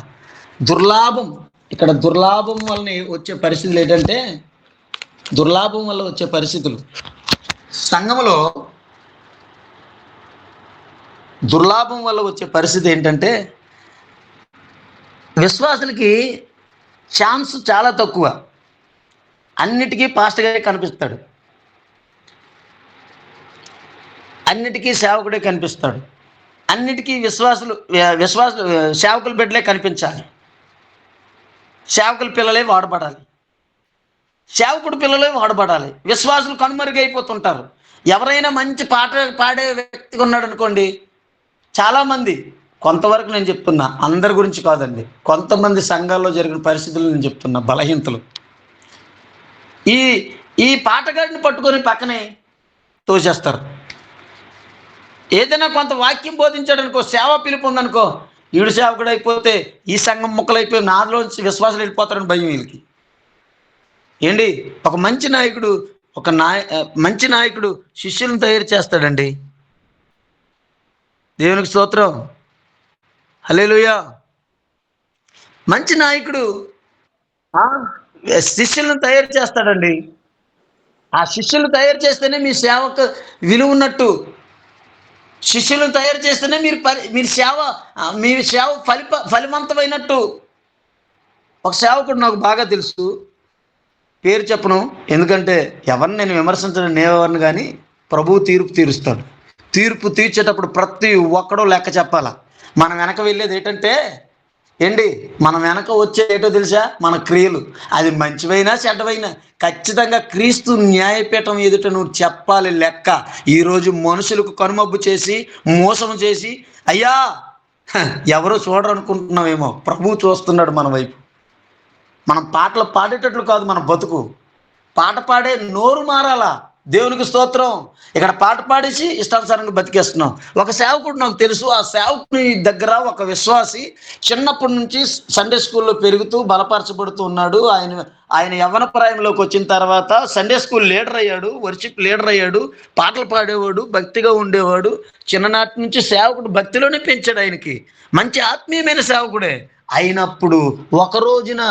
దుర్లాభం, ఇక్కడ దుర్లాభం వలన వచ్చే పరిస్థితులు ఏంటంటే, దుర్లాభం వల్ల వచ్చే పరిస్థితులు సంఘంలో, దుర్లాభం వల్ల వచ్చే పరిస్థితి ఏంటంటే విశ్వాసులకి ఛాన్స్ చాలా తక్కువ. అన్నిటికీ పాస్టర్ గారే కనిపిస్తాడు, అన్నిటికీ సేవకుడే కనిపిస్తాడు, అన్నిటికీ సేవకుల బిడ్డలే కనిపించాలి, సేవకుల పిల్లలే వాడబడాలి, సేవకుడు పిల్లలే వాడబడాలి. విశ్వాసులు కనుమరుగైపోతుంటారు. ఎవరైనా మంచి పాట పాడే వ్యక్తి ఉన్నాడు అనుకోండి, చాలామంది, కొంతవరకు నేను చెప్తున్నా, అందరి గురించి కాదండి, కొంతమంది సంఘాల్లో జరిగిన పరిస్థితులు నేను చెప్తున్నా, బలహీనతలు. ఈ పాటగాడిని పట్టుకొని పక్కనే తోసేస్తారు. ఏదైనా కొంత వాక్యం బోధించాడు అనుకో, సేవ పిలుపు ఉందనుకో, ఈడు సేవకుడు అయిపోతే ఈ సంఘం ముక్కలైపోయి నాలోంచి విశ్వాసాలు వెళ్ళిపోతారని భయం వీళ్ళకి. ఏంటి, ఒక మంచి నాయకుడు, మంచి నాయకుడు శిష్యులను తయారు చేస్తాడండి. దేవునికి స్తోత్రం, హల్లెలూయా. మంచి నాయకుడు శిష్యులను తయారు చేస్తాడండి. ఆ శిష్యులను తయారు చేస్తేనే మీ సేవకు విలువ ఉన్నట్టు. శిష్యులను తయారు చేస్తేనే మీ సేవ ఫలివంతమైనట్టు. ఒక సేవకుడు నాకు బాగా తెలుసు, పేరు చెప్పను ఎందుకంటే ఎవరిని నేను విమర్శించడం, నేనెవరిని, కానీ ప్రభువు తీర్పు తీరుస్తాడు. తీర్పు తీర్చేటప్పుడు ప్రతి ఒక్కడో లెక్క చెప్పాలా. మనం వెనక వెళ్ళేది ఏంటంటే మనం వెనక వచ్చేది ఏంటో తెలుసా? మన క్రియలు. అది మంచివైనా చెడ్డవైనా ఖచ్చితంగా క్రీస్తు న్యాయపీఠం ఎదుట నువ్వు చెప్పాలి లెక్క. ఈరోజు మనుషులకు కనుమబ్బు చేసి మోసం చేసి అయ్యా ఎవరో చూడరు అనుకుంటున్నామేమో, ప్రభువు చూస్తున్నాడు మన వైపు. మనం పాటలు పాడేటట్లు కాదు మన బతుకు, పాట పాడే నోరు మారాలా. దేవునికి స్తోత్రం. ఇక్కడ పాట పాడేసి ఇష్టానుసారంగా బతికేస్తున్నాం. ఒక సేవకుడు నాకు తెలుసు, ఆ సేవకుని దగ్గర ఒక విశ్వాసి చిన్నప్పటి నుంచి సండే స్కూల్లో పెరుగుతూ బలపరచబడుతూ ఉన్నాడు. ఆయన యవ్వన ప్రాయంలోకి వచ్చిన తర్వాత సండే స్కూల్ లీడర్ అయ్యాడు, వర్షిప్ లీడర్ అయ్యాడు, పాటలు పాడేవాడు, భక్తిగా ఉండేవాడు. చిన్ననాటి నుంచి సేవకుడు భక్తిలోనే పెంచాడు. ఆయనకి మంచి ఆత్మీయమైన సేవకుడే. అయినప్పుడు ఒక రోజున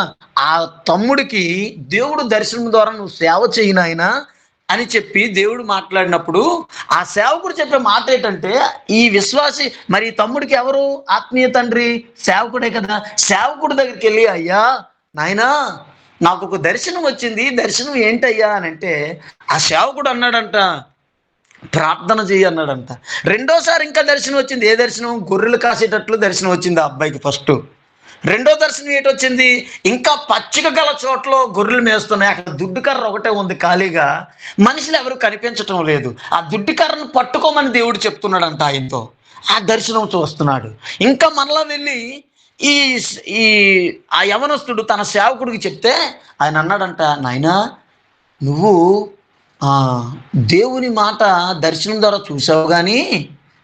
ఆ తమ్ముడికి దేవుడు దర్శనం ద్వారా నువ్వు సేవ చేయను ఆయన అని చెప్పి దేవుడు మాట్లాడినప్పుడు ఆ సేవకుడు చెప్పే మాట ఏంటంటే, ఈ విశ్వాసి మరి తమ్ముడికి ఎవరు ఆత్మీయ తండ్రి? సేవకుడే కదా. సేవకుడి దగ్గరికి వెళ్ళి, అయ్యా నాయనా నాకు ఒక దర్శనం వచ్చింది, దర్శనం ఏంటయ్యా అని అంటే ఆ సేవకుడు అన్నాడంట, ప్రార్థన చెయ్యి అన్నాడంట. రెండోసారి ఇంకా దర్శనం వచ్చింది. ఏ దర్శనం? గొర్రెలు కాసేటట్లు దర్శనం వచ్చింది ఆ అబ్బాయికి. ఫస్ట్ రెండో దర్శనం ఏంటొచ్చింది? ఇంకా పచ్చిక గల చోట్ల గొర్రెలు మేస్తున్నాయి. అక్కడ దుడ్డు కర్ర ఒకటే ఉంది ఖాళీగా. మనుషులు ఎవరు కనిపించటం లేదు. ఆ దుడ్డు కర్రను పట్టుకోమని దేవుడు చెప్తున్నాడంట ఆయనతో. ఆ దర్శనం చూస్తున్నాడు. ఇంకా మరలా వెళ్ళి ఈ ఈ ఆ యవనస్తుడు తన సేవకుడికి చెప్తే ఆయన అన్నాడంట, నాయనా నువ్వు ఆ దేవుని మాట దర్శనం ద్వారా చూసావు కానీ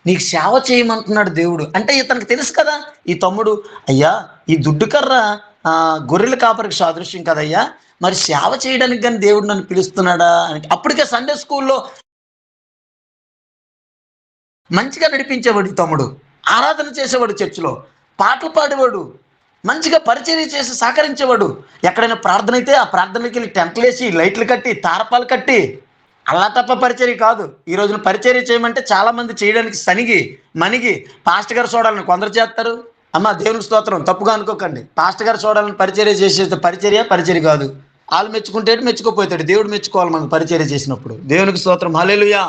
నీకు సేవ చేయమంటున్నాడు దేవుడు. అంటే ఇతనికి తెలుసు కదా ఈ తమ్ముడు, అయ్యా ఈ దుడ్డు కర్ర గొర్రెల కాపరికి సాదృశ్యం కదయ్యా, మరి సేవ చేయడానికి కానీ దేవుడు నన్ను పిలుస్తున్నాడా అని. అప్పటికే సండే స్కూల్లో మంచిగా నడిపించేవాడు ఈ తమ్ముడు, ఆరాధన చేసేవాడు, చర్చిలో పాటలు పాడేవాడు, మంచిగా పరిచర్య చేసి సహకరించేవాడు. ఎక్కడైనా ప్రార్థన అయితే ఆ ప్రార్థనకి వెళ్ళి టెంట్లు వేసి లైట్లు కట్టి తారపాలు కట్టి, అలా తప్ప పరిచర్య కాదు. ఈ రోజున పరిచర్య చేయమంటే చాలా మంది చేయడానికి సనిగి మనిగి పాస్టర్ గారు చూడాలని కొందరు చేస్తారు. అమ్మ దేవునికి స్తోత్రం, తప్పుగా అనుకోకండి. పాస్టర్ గారు చూడాలని పరిచర్య చేసే పరిచర్య కాదు. వాళ్ళు మెచ్చుకుంటే మెచ్చుకోపోతాడు, దేవుడు మెచ్చుకోవాలి మనం పరిచర్య చేసినప్పుడు. దేవునికి స్తోత్రం, హల్లెలూయా.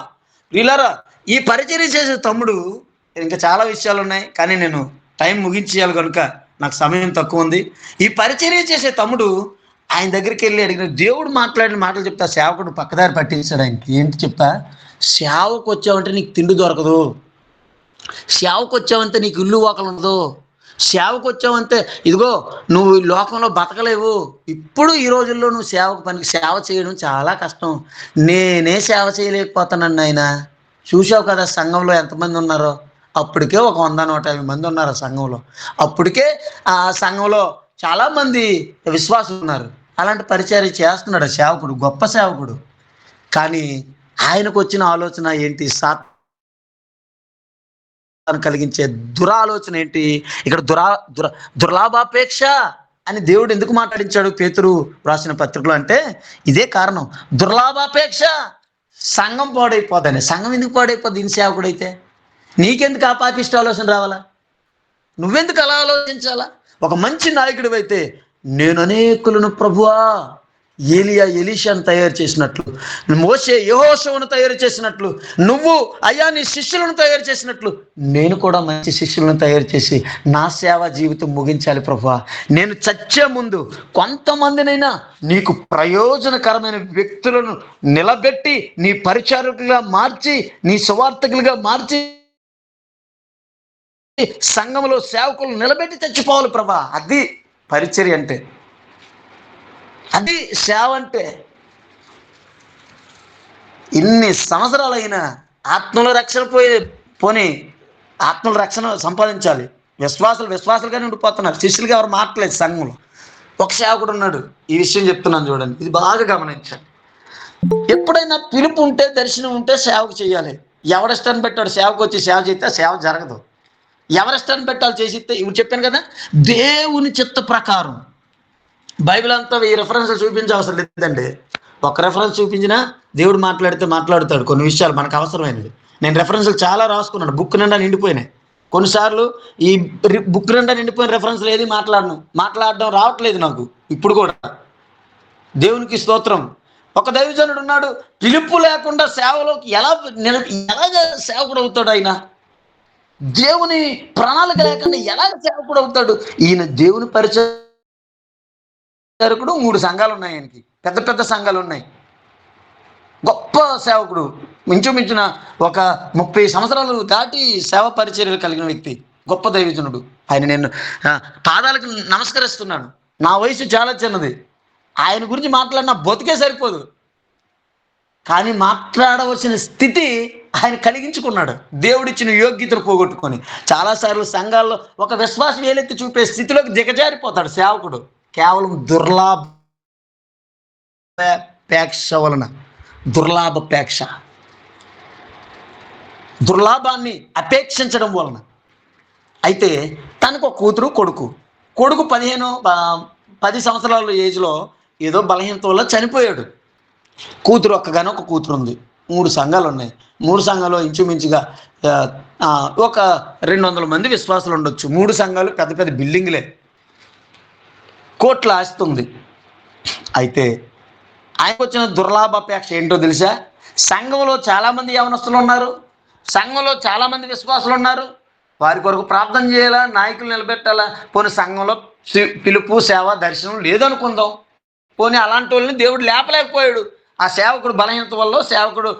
ప్రియులారా, ఈ పరిచర్య చేసే తమ్ముడు, ఇంకా చాలా విషయాలు ఉన్నాయి కానీ నేను టైం ముగించేయాలి కనుక నాకు సమయం తక్కువ ఉంది. ఈ పరిచర్య చేసే తమ్ముడు ఆయన దగ్గరికి వెళ్ళి అడిగిన, దేవుడు మాట్లాడిన మాటలు చెప్తా. సేవకుడు పక్కదారి పట్టించాడు ఆయనకి. ఏంటి చెప్తా? సేవకు వచ్చావంటే నీకు తిండి దొరకదు, సేవకు వచ్చావంటే నీకు ఇల్లు వాకలు ఉండదు, సేవకు వచ్చావంటే ఇదిగో నువ్వు ఈ లోకంలో బతకలేవు. ఇప్పుడు ఈ రోజుల్లో నువ్వు సేవకు పనికి సేవ చేయడం చాలా కష్టం. నేనే సేవ చేయలేకపోతానండి ఆయన. చూసావు కదా సంఘంలో ఎంతమంది ఉన్నారో. అప్పటికే ఒక 100-150 మంది ఉన్నారు ఆ సంఘంలో. అప్పటికే ఆ సంఘంలో చాలామంది విశ్వాసులు ఉన్నారు. అలాంటి పరిచర్య చేస్తున్నాడు సేవకుడు, గొప్ప సేవకుడు. కానీ ఆయనకు వచ్చిన ఆలోచన ఏంటి? కలిగించే దురాలోచన ఏంటి? ఇక్కడ దుర్లాభాపేక్ష అని దేవుడు ఎందుకు మాట్లాడించాడు పేతురు రాసిన పత్రికలో అంటే ఇదే కారణం. దుర్లాభాపేక్ష. సంఘం పాడైపోదని. సంఘం ఎందుకు పాడైపోద్ది? దీని సేవకుడైతే నీకెందుకు ఆ పాపిష్ట ఆలోచన రావాలా? నువ్వెందుకు అలా ఆలోచించాలా? ఒక మంచి నాయకుడు అయితే నేను అనేకులను ప్రభువా, ఏలియా ఎలీషాను తయారు చేసినట్లు, మోషే యెహోషువను తయారు చేసినట్లు, నువ్వు అయ్యా నీ శిష్యులను తయారు చేసినట్లు నేను కూడా మంచి శిష్యులను తయారు చేసి నా సేవా జీవితం ముగించాలి ప్రభువా. నేను చచ్చే ముందు కొంతమందినైనా నీకు ప్రయోజనకరమైన వ్యక్తులను నిలబెట్టి నీ పరిచారకులుగా మార్చి, నీ సువార్థకులుగా మార్చి సంఘంలో సేవకులు నిలబెట్టి తెచ్చిపోవాలి ప్రభా. అది పరిచర్య అంటే, అది సేవ అంటే. ఇన్ని సంవత్సరాలైనా ఆత్మల రక్షణ పోని ఆత్మల రక్షణ సంపాదించాలి. విశ్వాసులుగానే ఉండిపోతున్నారు, శిష్యులుగా ఎవరు మారట్లేదు సంఘంలో. ఒక సేవకుడు ఉన్నాడు. ఈ విషయం చెప్తున్నాను చూడండి, ఇది బాగా గమనించండి. ఎప్పుడైనా పిలుపు ఉంటే, దర్శనం ఉంటే సేవకు చేయాలి. ఎవరిష్టాన్ని పెట్టాడు సేవకు వచ్చి సేవ చేస్తే సేవ జరగదు. ఎవరిష్టాన్ని పెట్టాలి చేసిస్తే, ఇవి చెప్పాను కదా, దేవుని చిత్త ప్రకారం. బైబిల్ అంతా ఈ రెఫరెన్స్లు చూపించే అవసరం లేదండి. ఒక రెఫరెన్స్ చూపించినా దేవుడు మాట్లాడుతాడు కొన్ని విషయాలు మనకు అవసరమైనవి. నేను రెఫరెన్స్లు చాలా రాసుకున్నాను, బుక్ నిండా నిండిపోయినాయి. కొన్నిసార్లు ఈ బుక్ నిండా నిండిపోయిన రెఫరెన్స్లు ఏది మాట్లాడడం రావట్లేదు నాకు ఇప్పుడు కూడా. దేవునికి స్తోత్రం. ఒక దైవజనుడు ఉన్నాడు, పిలుపు లేకుండా సేవలోకి ఎలా సేవకుడు అవుతాడు ఆయన? దేవుని ప్రణాళిక లేకుండా ఎలాగ సేవకుడు అవుతాడు ఈయన? దేవుని పరిచారకుడు. 3 సంఘాలు ఉన్నాయి ఆయనకి, పెద్ద పెద్ద సంఘాలు ఉన్నాయి. గొప్ప సేవకుడు, మించుమించిన ఒక 30 సంవత్సరాలు దాటి సేవ పరిచర్యలు కలిగిన వ్యక్తి, గొప్ప దైవజనుడు. ఆయన నేను పాదాలకు నమస్కరిస్తున్నాను. నా వయసు చాలా చిన్నది. ఆయన గురించి మాట్లాడిన బతికే సరిపోదు. కానీ మాట్లాడవలసిన స్థితి ఆయన కలిగించుకున్నాడు, దేవుడిచ్చిన యోగ్యతను పోగొట్టుకొని. చాలాసార్లు సంఘాల్లో ఒక విశ్వాసం వేలెత్తి చూపే స్థితిలోకి దిగజారిపోతాడు సేవకుడు, కేవలం దుర్లాభాపేక్ష వలన. దుర్లాభాన్ని అపేక్షించడం వలన. అయితే తనకు ఒక కొడుకు 10 సంవత్సరాల ఏజ్లో ఏదో బలహీనత వల్ల చనిపోయాడు. ఒక్కగానొక కూతురు ఉంది. 3 సంఘాలు ఉన్నాయి. 3 సంఘాలు ఇంచుమించుగా ఒక 200 మంది విశ్వాసులు ఉండొచ్చు. 3 సంఘాలు పెద్ద పెద్ద బిల్డింగ్లే, కోట్ల ఆస్తి ఉంది. అయితే ఆయనకు వచ్చిన దుర్లాభాపేక్ష ఏంటో తెలుసా? సంఘంలో చాలామంది యవనస్తులు ఉన్నారు, సంఘంలో చాలామంది విశ్వాసులు ఉన్నారు, వారి కొరకు ప్రార్థన చేయాలా, నాయకులు నిలబెట్టాలా. పోనీ సంఘంలో పిలుపు, సేవ, దర్శనం లేదనుకుందాం. పోనీ అలాంటి వాళ్ళని దేవుడు లేపలేకపోయాడు. ఆ సేవకుడు బలహీనత వల్ల, సేవకుడు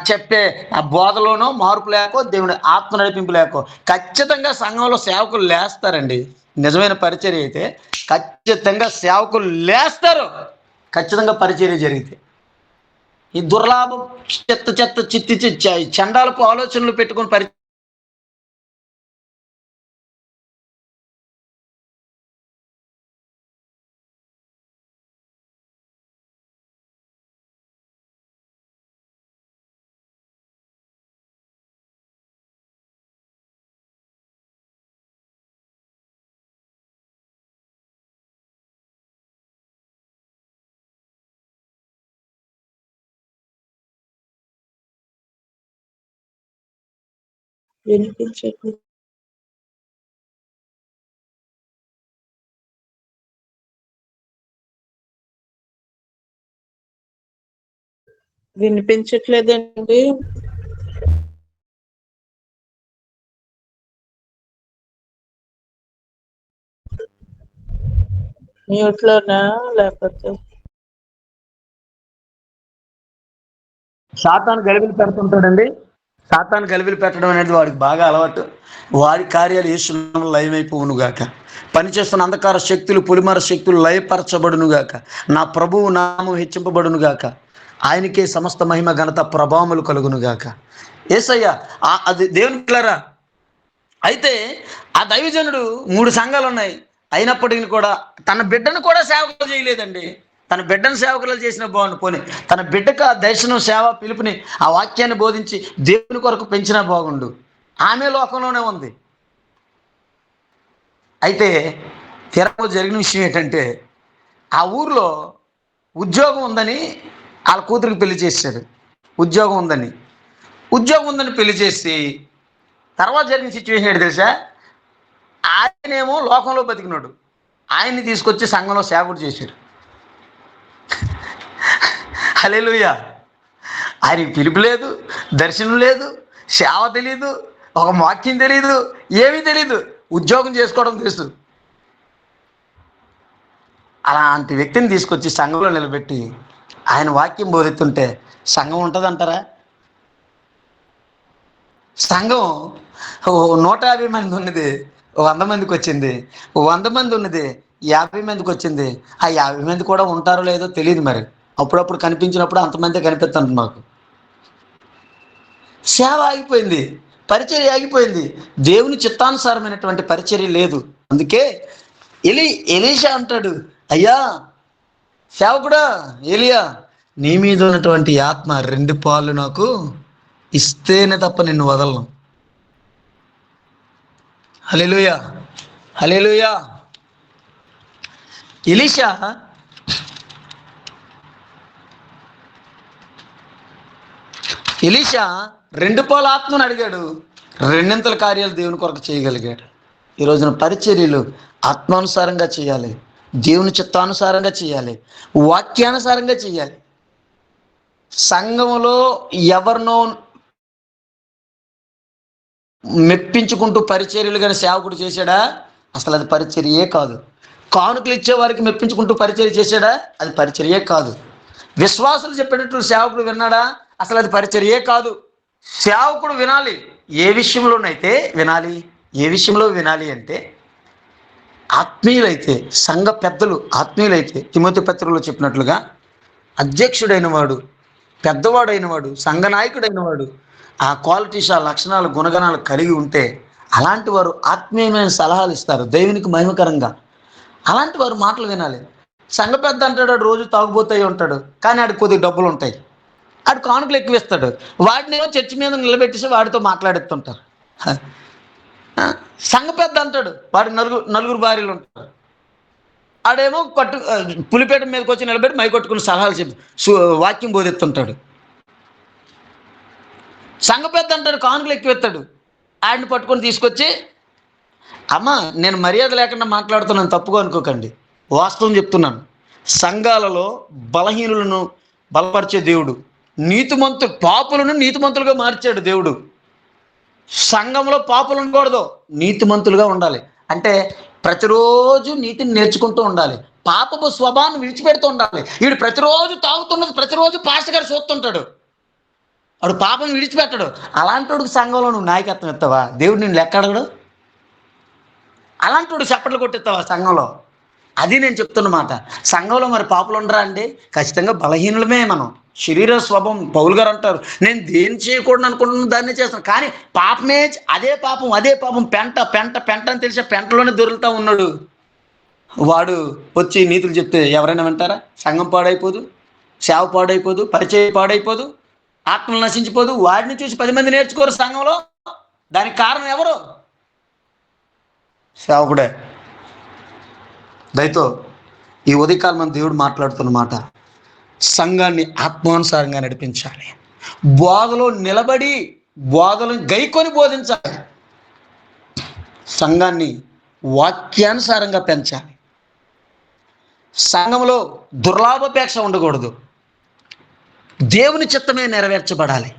చెప్పే ఆ బోధలోనో మార్పు లేకో, దేవుని ఆత్మ నడిపింపు లేకో ఖచ్చితంగా సంఘంలో సేవకులు లేస్తారండి. నిజమైన పరిచర్య అయితే ఖచ్చితంగా సేవకులు లేస్తారు. ఖచ్చితంగా పరిచర్య జరిగితే. ఈ దుర్లాభం, చెత్త చెత్త చిత్తి చండాలపు ఆలోచనలు పెట్టుకొని వినిపించట్లేదు. వినిపించట్లేదండి. మ్యూట్‌లోనా? లేకపోతే సాతాను గలిబిలి పెడుతుంటాడండి. సాతాను గలిబిలి పెట్టడం అనేది వాడికి బాగా అలవాటు. వాడి కార్యాలు యేసు నామములో లయమైపోవునుగాక. పనిచేస్తున్న అంధకార శక్తులు, పొలిమర శక్తులు లయపరచబడునుగాక. నా ప్రభువు నామం హెచ్చింపబడునుగాక. ఆయనకే సమస్త మహిమ, ఘనత, ప్రభావములు కలుగునుగాక. యేసయ్య అది దేవుని పిల్లరా. అయితే ఆ దైవజనుడు 3 సంఘాలు ఉన్నాయి. అయినప్పటికీ కూడా తన బిడ్డను కూడా సేవకులు చేయలేదండి. తన బిడ్డను సేవకులు చేసిన బాగుండు. పోనీ తన బిడ్డకు ఆ దర్శనం, సేవ, పిలుపుని, ఆ వాక్యాన్ని బోధించి దేవుని కొరకు పెంచినా బాగుండు. ఆమె లోకంలోనే ఉంది. అయితే తీరా జరిగిన విషయం ఏంటంటే, ఆ ఊర్లో ఉద్యోగం ఉందని వాళ్ళ కూతురికి పెళ్లి చేశాడు. ఉద్యోగం ఉందని పెళ్లి చేసి తర్వాత జరిగిన సిచ్యువేషన్ ఏంటి తెలుసా? ఆయనేమో లోకంలో బతికినాడు. ఆయన్ని తీసుకొచ్చి సంఘంలో సేవకుడు చేశాడు. హల్లెలూయా. ఆయనకి పిలుపు లేదు, దర్శనం లేదు, సేవ తెలీదు, ఒక వాక్యం తెలీదు, ఏమీ తెలీదు. ఉద్యోగం చేసుకోవడం తెలుసు. అలాంటి వ్యక్తిని తీసుకొచ్చి సంఘంలో నిలబెట్టి ఆయన వాక్యం బోధిస్తుంటే సంఘం ఉంటుందంటారా? సంఘం 150 మంది ఉన్నది 100 మందికి వచ్చింది. 100 మంది ఉన్నది 50 మందికి వచ్చింది. ఆ 50 మంది కూడా ఉంటారో లేదో తెలియదు. మరి అప్పుడప్పుడు కనిపించినప్పుడు అంతమంది కనిపిస్తుంది మాకు. సేవ ఆగిపోయింది, పరిచర్య ఆగిపోయింది. దేవుని చిత్తానుసారమైనటువంటి పరిచర్య లేదు. అందుకే ఎలీషా అంటాడు, అయ్యా సేవకుడా ఏలియా, నీ మీద ఉన్నటువంటి ఆత్మ 2 పాలు నాకు ఇస్తేనే తప్ప నిన్ను వదలను. హల్లెలూయా, హల్లెలూయా. ఎలీషా ఎలీషా 2 పాల ఆత్మను అడిగాడు, 2 కార్యాలు దేవుని కొరకు చేయగలిగాడు. ఈ రోజున పరిచర్యలు ఆత్మానుసారంగా చేయాలి, దేవుని చిత్తానుసారంగా చేయాలి, వాక్యానుసారంగా చేయాలి. సంఘంలో ఎవరినో మెప్పించుకుంటూ పరిచర్యలు కానీ సేవకుడు చేశాడా? అసలు అది పరిచర్యే కాదు. కానుకలు ఇచ్చే వారికి మెప్పించుకుంటూ పరిచర్య చేశాడా? అది పరిచర్యే కాదు. విశ్వాసులు చెప్పేటట్టు సేవకుడు విన్నాడా? అసలు అది పరిచర్యే కాదు. సేవకుడు వినాలి. ఏ విషయంలోనైతే వినాలి, ఏ విషయంలో వినాలి అంటే, ఆత్మీయులైతే, సంఘ పెద్దలు ఆత్మీయులైతే, తిమోతి పత్రికలో చెప్పినట్లుగా అధ్యక్షుడైన వాడు, పెద్దవాడైన వాడు, సంఘ నాయకుడైన వాడు ఆ క్వాలిటీస్, ఆ లక్షణాలు, గుణగణాలు కలిగి ఉంటే అలాంటి వారు ఆత్మీయమైన సలహాలు ఇస్తారు దేవునికి మహిమకరంగా. అలాంటి వారు మాటలు వినాలి. సంఘ పెద్ద అంటాడు, రోజు తాగుబోతూ ఉంటాడు, కానీ ఆడికి కొద్దిగా డబ్బులు ఉంటాయి, ఆడు కానుకలు ఎక్కువ ఇస్తాడు. వాడినేమో చర్చి మీద నిలబెట్టేసి వాడితో మాట్లాడుతుంటారు. సంఘ పెద్ద అంటాడు, వాడు నలుగురు భార్యలు ఉంటారు, ఆడేమో పులిపేట మీదకి వచ్చి నిలబెట్టి మై కొట్టుకుని సలహాలు చెప్పి వాక్యం బోధిస్తుంటాడు. సంఘ పెద్ద అంటాడు, కానుకలు ఎక్కువ ఎత్తాడు, ఆడిని పట్టుకొని తీసుకొచ్చి, అమ్మ నేను మర్యాద లేకుండా మాట్లాడుతున్నాను, తప్పుగా అనుకోకండి, వాస్తవం చెప్తున్నాను. సంఘాలలో బలహీనులను బలపరిచే దేవుడు, పాపులను నీతిమంతులుగా మార్చాడు దేవుడు. సంఘంలో పాపులు ఉండకూడదు, నీతిమంతులుగా ఉండాలి. అంటే ప్రతిరోజు నీతిని నేర్చుకుంటూ ఉండాలి. పాపపు స్వభావాన్ని విడిచిపెడుతూ ఉండాలి. వీడు ప్రతిరోజు తాగుతున్నది ప్రతిరోజు పాస్టర్ గారు చూస్తుంటాడు, వాడు పాపం విడిచిపెట్టడు. అలాంటి వాడికి సంఘంలో నువ్వు నాయకత్వం ఇస్తావా? దేవుడు నిన్ను లెక్క అడగడు. అలాంటి వాడు చప్పట్లు కొట్టిస్తావా సంఘంలో? అది నేను చెప్తున్నమాట. సంఘంలో మరి పాపులు ఉండరా అండి? ఖచ్చితంగా బలహీనులమే మనం. శరీర స్వభావం. పౌలు గారు అంటారు, నేను దేని చేయకూడదు అనుకుంటున్నాను దాన్నే చేస్తాను. కానీ పాపమే, అదే పాపం పెంట పెంట పెంట అని తెలిసే పెంటలోనే దొరుకుతా ఉన్నాడు. వాడు వచ్చి నీతులు చెప్తే ఎవరైనా వింటారా? సంఘం పాడైపోదు, సేవ పాడైపోదు, పరిచయం పాడైపోదు, ఆత్మలు నశించిపోదు. వాడిని చూసి 10 మంది నేర్చుకోరు సంఘంలో. దానికి కారణం ఎవరు? సేవకుడే. దయతో ఈ ఉదయకాలం మన దేవుడు మాట్లాడుతున్న మాట, సంఘాన్ని ఆత్మానుసారంగా నడిపించాలి. బోధలో నిలబడి బోధలను గైకొని బోధించాలి. సంఘాన్ని వాక్యానుసారంగా పెంచాలి. సంఘంలో దుర్లాభాపేక్ష ఉండకూడదు. దేవుని చిత్తమే నెరవేర్చబడాలి.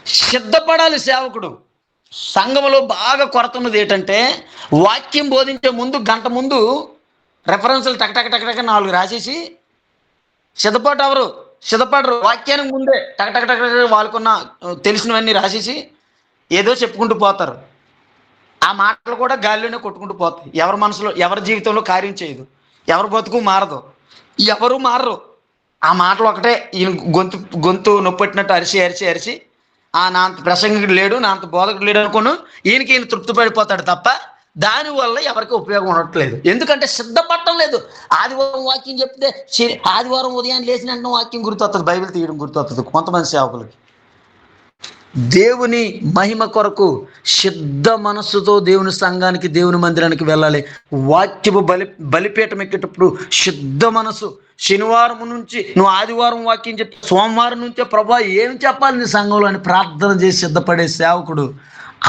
సిద్ధపడాలి సేవకుడు. సంఘంలో బాగా కొరత ఉన్నది ఏంటంటే, వాక్యం బోధించే ముందు గంట ముందు రెఫరెన్సులు టక్ 4 రాసేసి సిద్ధపడరు. వాక్యానికి ముందే టక్ వాళ్ళకున్న తెలిసినవన్నీ రాసేసి ఏదో చెప్పుకుంటూ పోతారు. ఆ మాటలు కూడా గాలిలోనే కొట్టుకుంటూ పోతాయి. ఎవరి మనసులో, ఎవరి జీవితంలో కార్యం చేయదు. ఎవరి బతుకు మారదు. ఎవరు మారరు. ఆ మాటలు ఒకటే ఈయన గొంతు నొప్పెట్టినట్టు అరిచి నా అంత ప్రసంగికుడు లేడు, నా అంత బోధకుడు లేడు అనుకోను ఈయన తృప్తి పడిపోతాడు తప్ప దానివల్ల ఎవరికి ఉపయోగం ఉండట్లేదు. ఎందుకంటే సిద్ధపడటం లేదు. ఆదివారం వాక్యం చెప్తే ఆదివారం ఉదయాన్ని లేచిన వెంటనే వాక్యం గుర్తొస్తుంది, బైబిల్ తీయడం గుర్తొస్తుంది కొంతమంది సేవకులకి. దేవుని మహిమ కొరకు సిద్ధ మనస్సుతో దేవుని సంఘానికి, దేవుని మందిరానికి వెళ్ళాలి. వాక్యపు బలిపీఠం ఎక్కేటప్పుడు సిద్ధ మనసు. శనివారం నుంచి నువ్వు ఆదివారం వాక్యం చెప్పి సోమవారం నుంచే ప్రభా ఏం చెప్పాలి నీ సంఘంలో అని ప్రార్థన చేసి సిద్ధపడే సేవకుడు,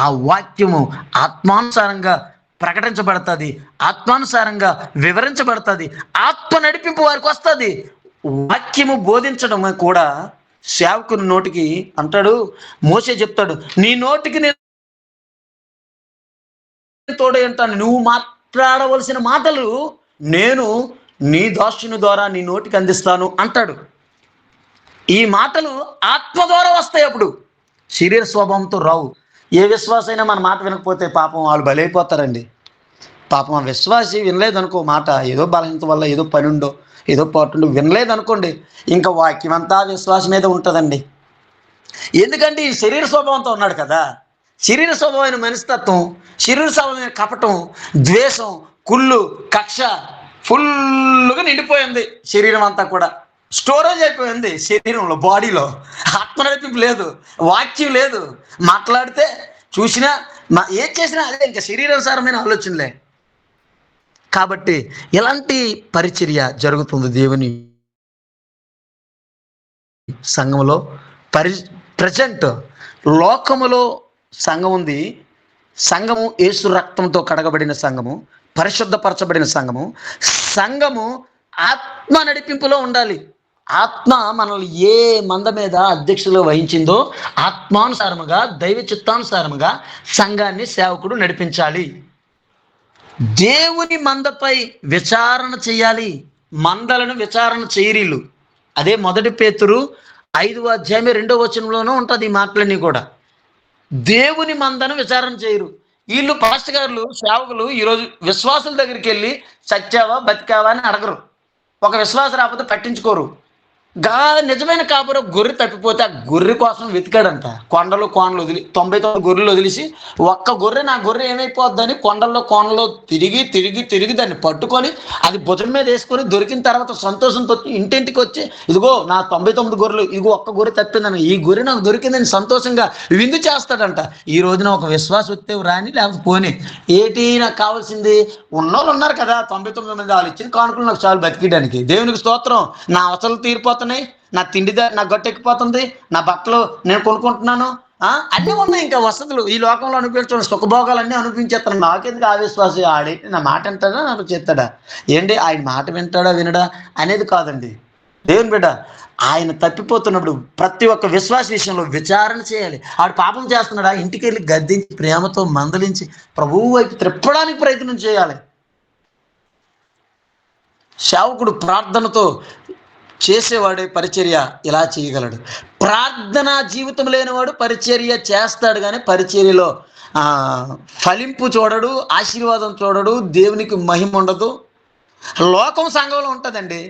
ఆ వాక్యము ఆత్మానుసారంగా ప్రకటించబడుతుంది, ఆత్మానుసారంగా వివరించబడుతుంది, ఆత్మ నడిపింపు వారికి వస్తుంది. వాక్యము బోధించడం కూడా సేవకుని నోటికి అంటాడు, మోసే చెప్తాడు, నీ నోటికి నేను తోడే ఉంటాను. నువ్వు మాట్లాడవలసిన మాటలు నేను నీ దాసుని ద్వారా నీ నోటికి అందిస్తాను అంటాడు. ఈ మాటలు ఆత్మ ద్వారా వస్తాయి. అప్పుడు శరీర స్వభావంతో రావు. ఏ విశ్వాసైనా మన మాట వినకపోతే పాపం వాళ్ళు బలైపోతారండి. పాపం ఆ విశ్వాసి వినలేదనుకో మాట, ఏదో బలహీనత వల్ల, ఏదో పని ఉండో, ఏదో పాటుండో వినలేదనుకోండి, ఇంకా వాక్యం అంతా విశ్వాసం మీద ఉంటుందండి. ఎందుకంటే ఈ శరీర స్వభావంతో ఉన్నాడు కదా. శరీర స్వభావమైన మనస్తత్వం, శరీర స్వభావమైన కపటం, ద్వేషం, కుళ్ళు, కక్ష ఫుల్గా నిండిపోయింది. శరీరం అంతా కూడా స్టోరేజ్ అయిపోయింది. శరీరంలో, బాడీలో ఆత్మ నడిపింపు లేదు, వాక్యం లేదు. మాట్లాడితే చూసినా ఏం చేసినా అదే ఇంకా శరీరానుసారమైన ఆలోచనలే. కాబట్టి ఎలాంటి పరిచర్య జరుగుతుంది దేవుని సంఘంలో? ప్రజెంట్ లోకములో సంఘం ఉంది. సంఘము యేసు రక్తంతో కడగబడిన సంఘము, పరిశుద్ధపరచబడిన సంఘము. సంఘము ఆత్మ నడిపింపులో ఉండాలి. ఆత్మ మనల్ని ఏ మంద మీద అధ్యక్షులు వహించిందో ఆత్మానుసారముగా, దైవ చిత్తానుసారముగా సంఘాన్ని సేవకుడు నడిపించాలి. దేవుని మందపై విచారణ చేయాలి. మందలను విచారణ చేయరీలు. అదే 1 పేతురు 5వ అధ్యాయం 2వ వచనంలోనూ ఉంటుంది ఈ మాటలన్నీ కూడా. దేవుని మందను విచారణ చేయరు. వీళ్ళు పాస్టర్ గారులు, సేవకులు ఈరోజు విశ్వాసుల దగ్గరికి వెళ్ళి చచ్చావా బతికావా అని అడగరు. ఒక విశ్వాసం రాకపోతే పట్టించుకోరు. నిజమైన కాపురం గొర్రె తప్పిపోతే ఆ గొర్రె కోసం వెతికాడంట. కోనలు వదిలి 99 గొర్రెలు వదిలేసి ఒక్క గొర్రె, నా గొర్రె ఏమైపోద్దని కోనలో తిరిగి దాన్ని పట్టుకొని అది భుజం మీద వేసుకొని దొరికిన తర్వాత సంతోషంతో ఇంటింటికి వచ్చి, ఇదిగో నా 99 గొర్రెలు, ఇదిగో ఒక్క గొర్రె తప్పిందని, ఈ గొర్రె నాకు దొరికిందని సంతోషంగా విందు చేస్తాడంట. ఈ రోజున ఒక విశ్వాసం వస్తే రాని, లేకపోతే పోనీ ఏటి నాకు కావాల్సింది, ఉన్నోళ్ళు ఉన్నారు కదా 99 మంది, వాళ్ళు ఇచ్చిన కానుకలు నాకు చాలు బతికేయడానికి. దేవునికి స్తోత్రం. నా అవసరాలు తీరిపోతాయి, నా తిండిదా నా గట్టెక్కిపోతుంది, నా బట్టలు నేను కొనుక్కుంటున్నాను, అన్నీ ఉన్నాయి. ఇంకా వసతులు ఈ లోకంలో అనిపించడం, సుఖభోగాలన్నీ అనిపించేస్తాను. నాకెందుకు ఆ విశ్వాసం? ఆడేంటి నా మాట వింటాడా, నాకు చేస్తాడా? ఏంటి ఆయన మాట వింటాడా వినడా అనేది కాదండి. దేవుని బిడ్డ, ఆయన తప్పిపోతున్నప్పుడు ప్రతి ఒక్క విశ్వాస విషయంలో విచారణ చేయాలి. ఆడు పాపం చేస్తున్నాడా, ఇంటికి వెళ్ళి గద్దించి ప్రేమతో మందలించి ప్రభువు వైపు త్రిప్పడానికి ప్రయత్నం చేయాలి. సేవకుడు ప్రార్థనతో చేసేవాడే పరిచర్య ఇలా చేయగలడు. ప్రార్థన జీవితం లేనివాడు పరిచర్య చేస్తాడు, కానీ పరిచర్యలో ఫలింపు చూడడు, ఆశీర్వాదం చూడడు, దేవునికి మహిమ ఉండదు. లోకం సంఘంలో ఉంటుందండి.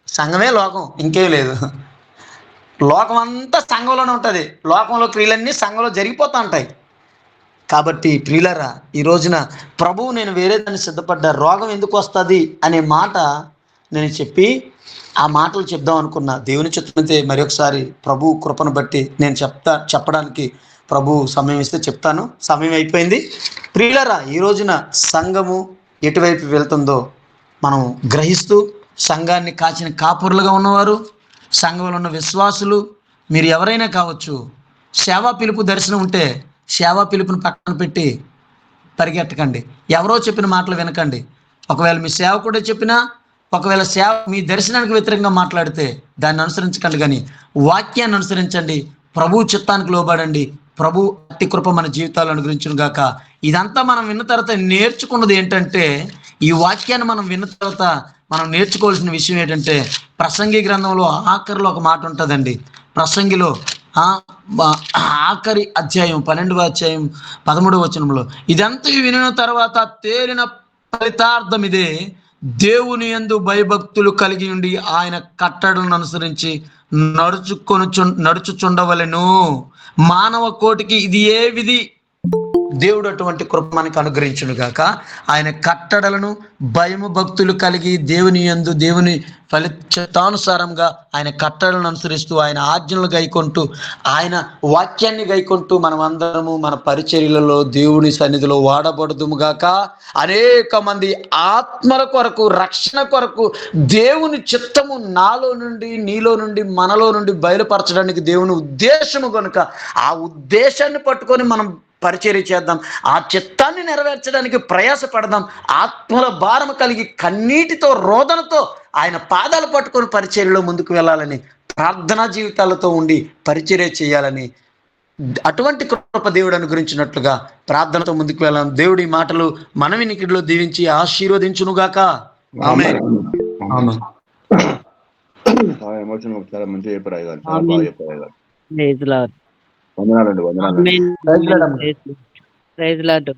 సంఘమే లోకం, ఇంకేం లేదు. లోకం అంతా సంఘంలోనే ఉంటుంది. లోకంలో క్రియలన్నీ సంఘంలో జరిగిపోతూ ఉంటాయి. కాబట్టి ప్రియులరా, ఈ రోజున ప్రభువు నేను వేరే దాన్ని సిద్ధపడ్డా, రోగం ఎందుకు వస్తుంది అనే మాట నేను చెప్పి ఆ మాటలు చెప్దాం అనుకున్నా. దేవుని చిత్తమైతే మరొకసారి ప్రభు కృపను బట్టి నేను చెప్పడానికి ప్రభు సమయం ఇస్తే చెప్తాను. సమయం అయిపోయింది. ప్రియులరా, ఈ రోజున సంఘము ఎటువైపు వెళ్తుందో మనం గ్రహిస్తూ, సంఘాన్ని కాచిన కాపురులుగా ఉన్నవారు, సంఘంలో ఉన్న విశ్వాసులు, మీరు ఎవరైనా కావచ్చు, సేవా పిలుపు దర్శనం ఉంటే సేవా పిలుపుని పక్కన పెట్టి పరిగెట్టకండి. ఎవరో చెప్పిన మాటలు వినకండి. ఒకవేళ మీ సేవకుడే చెప్పినా, ఒకవేళ సేవ మీ దర్శనానికి వ్యతిరేకంగా మాట్లాడితే దాన్ని అనుసరించకండి, కానీ వాక్యాన్ని అనుసరించండి. ప్రభు చిత్తానికి లోబడండి. ప్రభు అట్టి కృప మన జీవితాలు అనుగ్రహించును గాక. ఇదంతా మనం విన్న తర్వాత నేర్చుకున్నది ఏంటంటే, ఈ వాక్యాన్ని మనం విన్న తర్వాత మనం నేర్చుకోవాల్సిన విషయం ఏంటంటే, ప్రసంగి గ్రంథంలో ఆఖరిలో ఒక మాట ఉంటుందండి. ప్రసంగిలో ఆఖరి అధ్యాయం 12వ అధ్యాయం 13వ వచనంలో, ఇదంతా వినిన తర్వాత తేలిన ఫలితార్థం ఇదే: దేవుని యందు భయభక్తులు కలిగి ఉండి ఆయన కట్టడలను అనుసరించి నడుచుచుండవలెను. మానవ కోటికి ఇది ఏ విధి? దేవుడు అటువంటి కృప మనకు అనుగ్రహించును గాక. ఆయన కట్టడలను భయము భక్తులు కలిగి దేవుని యందు దేవుని ఫలితానుసారంగా ఆయన కట్టడలను అనుసరిస్తూ, ఆయన ఆజ్ఞలు గైకొంటూ, ఆయన వాక్యాన్ని గైకొంటూ మనం అందరము మన పరిచర్యలలో దేవుని సన్నిధిలో వాడబడుదుము గాక. అనేక మంది ఆత్మల కొరకు, రక్షణ కొరకు దేవుని చిత్తము నాలో నుండి, నీలో నుండి, మనలో నుండి బయలుపరచడానికి దేవుని ఉద్దేశము కనుక ఆ ఉద్దేశాన్ని పట్టుకొని మనం పరిచర్య చేద్దాం. ఆ చిత్తాన్ని నెరవేర్చడానికి ప్రయాసపడదాం. ఆత్మల భారము కలిగి కన్నీటితో, రోదనతో ఆయన పాదాలు పట్టుకొని పరిచర్యలో ముందుకు వెళ్ళాలని, ప్రార్థనా జీవితాలతో ఉండి పరిచర్య చేయాలని, అటువంటి కృప దేవుడు అనుగ్రహించినట్లుగా ప్రార్థనతో ముందుకు వెళ్ళాం. దేవుడి మాటలు మన వినికిడిలో దీవించి ఆశీర్వదించునుగాక. ఆమేన్. ఆమేన్. చాలా మంచిగా చెప్పారు అయ్యగారు, చాలా బాగా చెప్పారు అయ్యగారు. Praise lord. వందనాలండి, వందనాలు. Praise lord.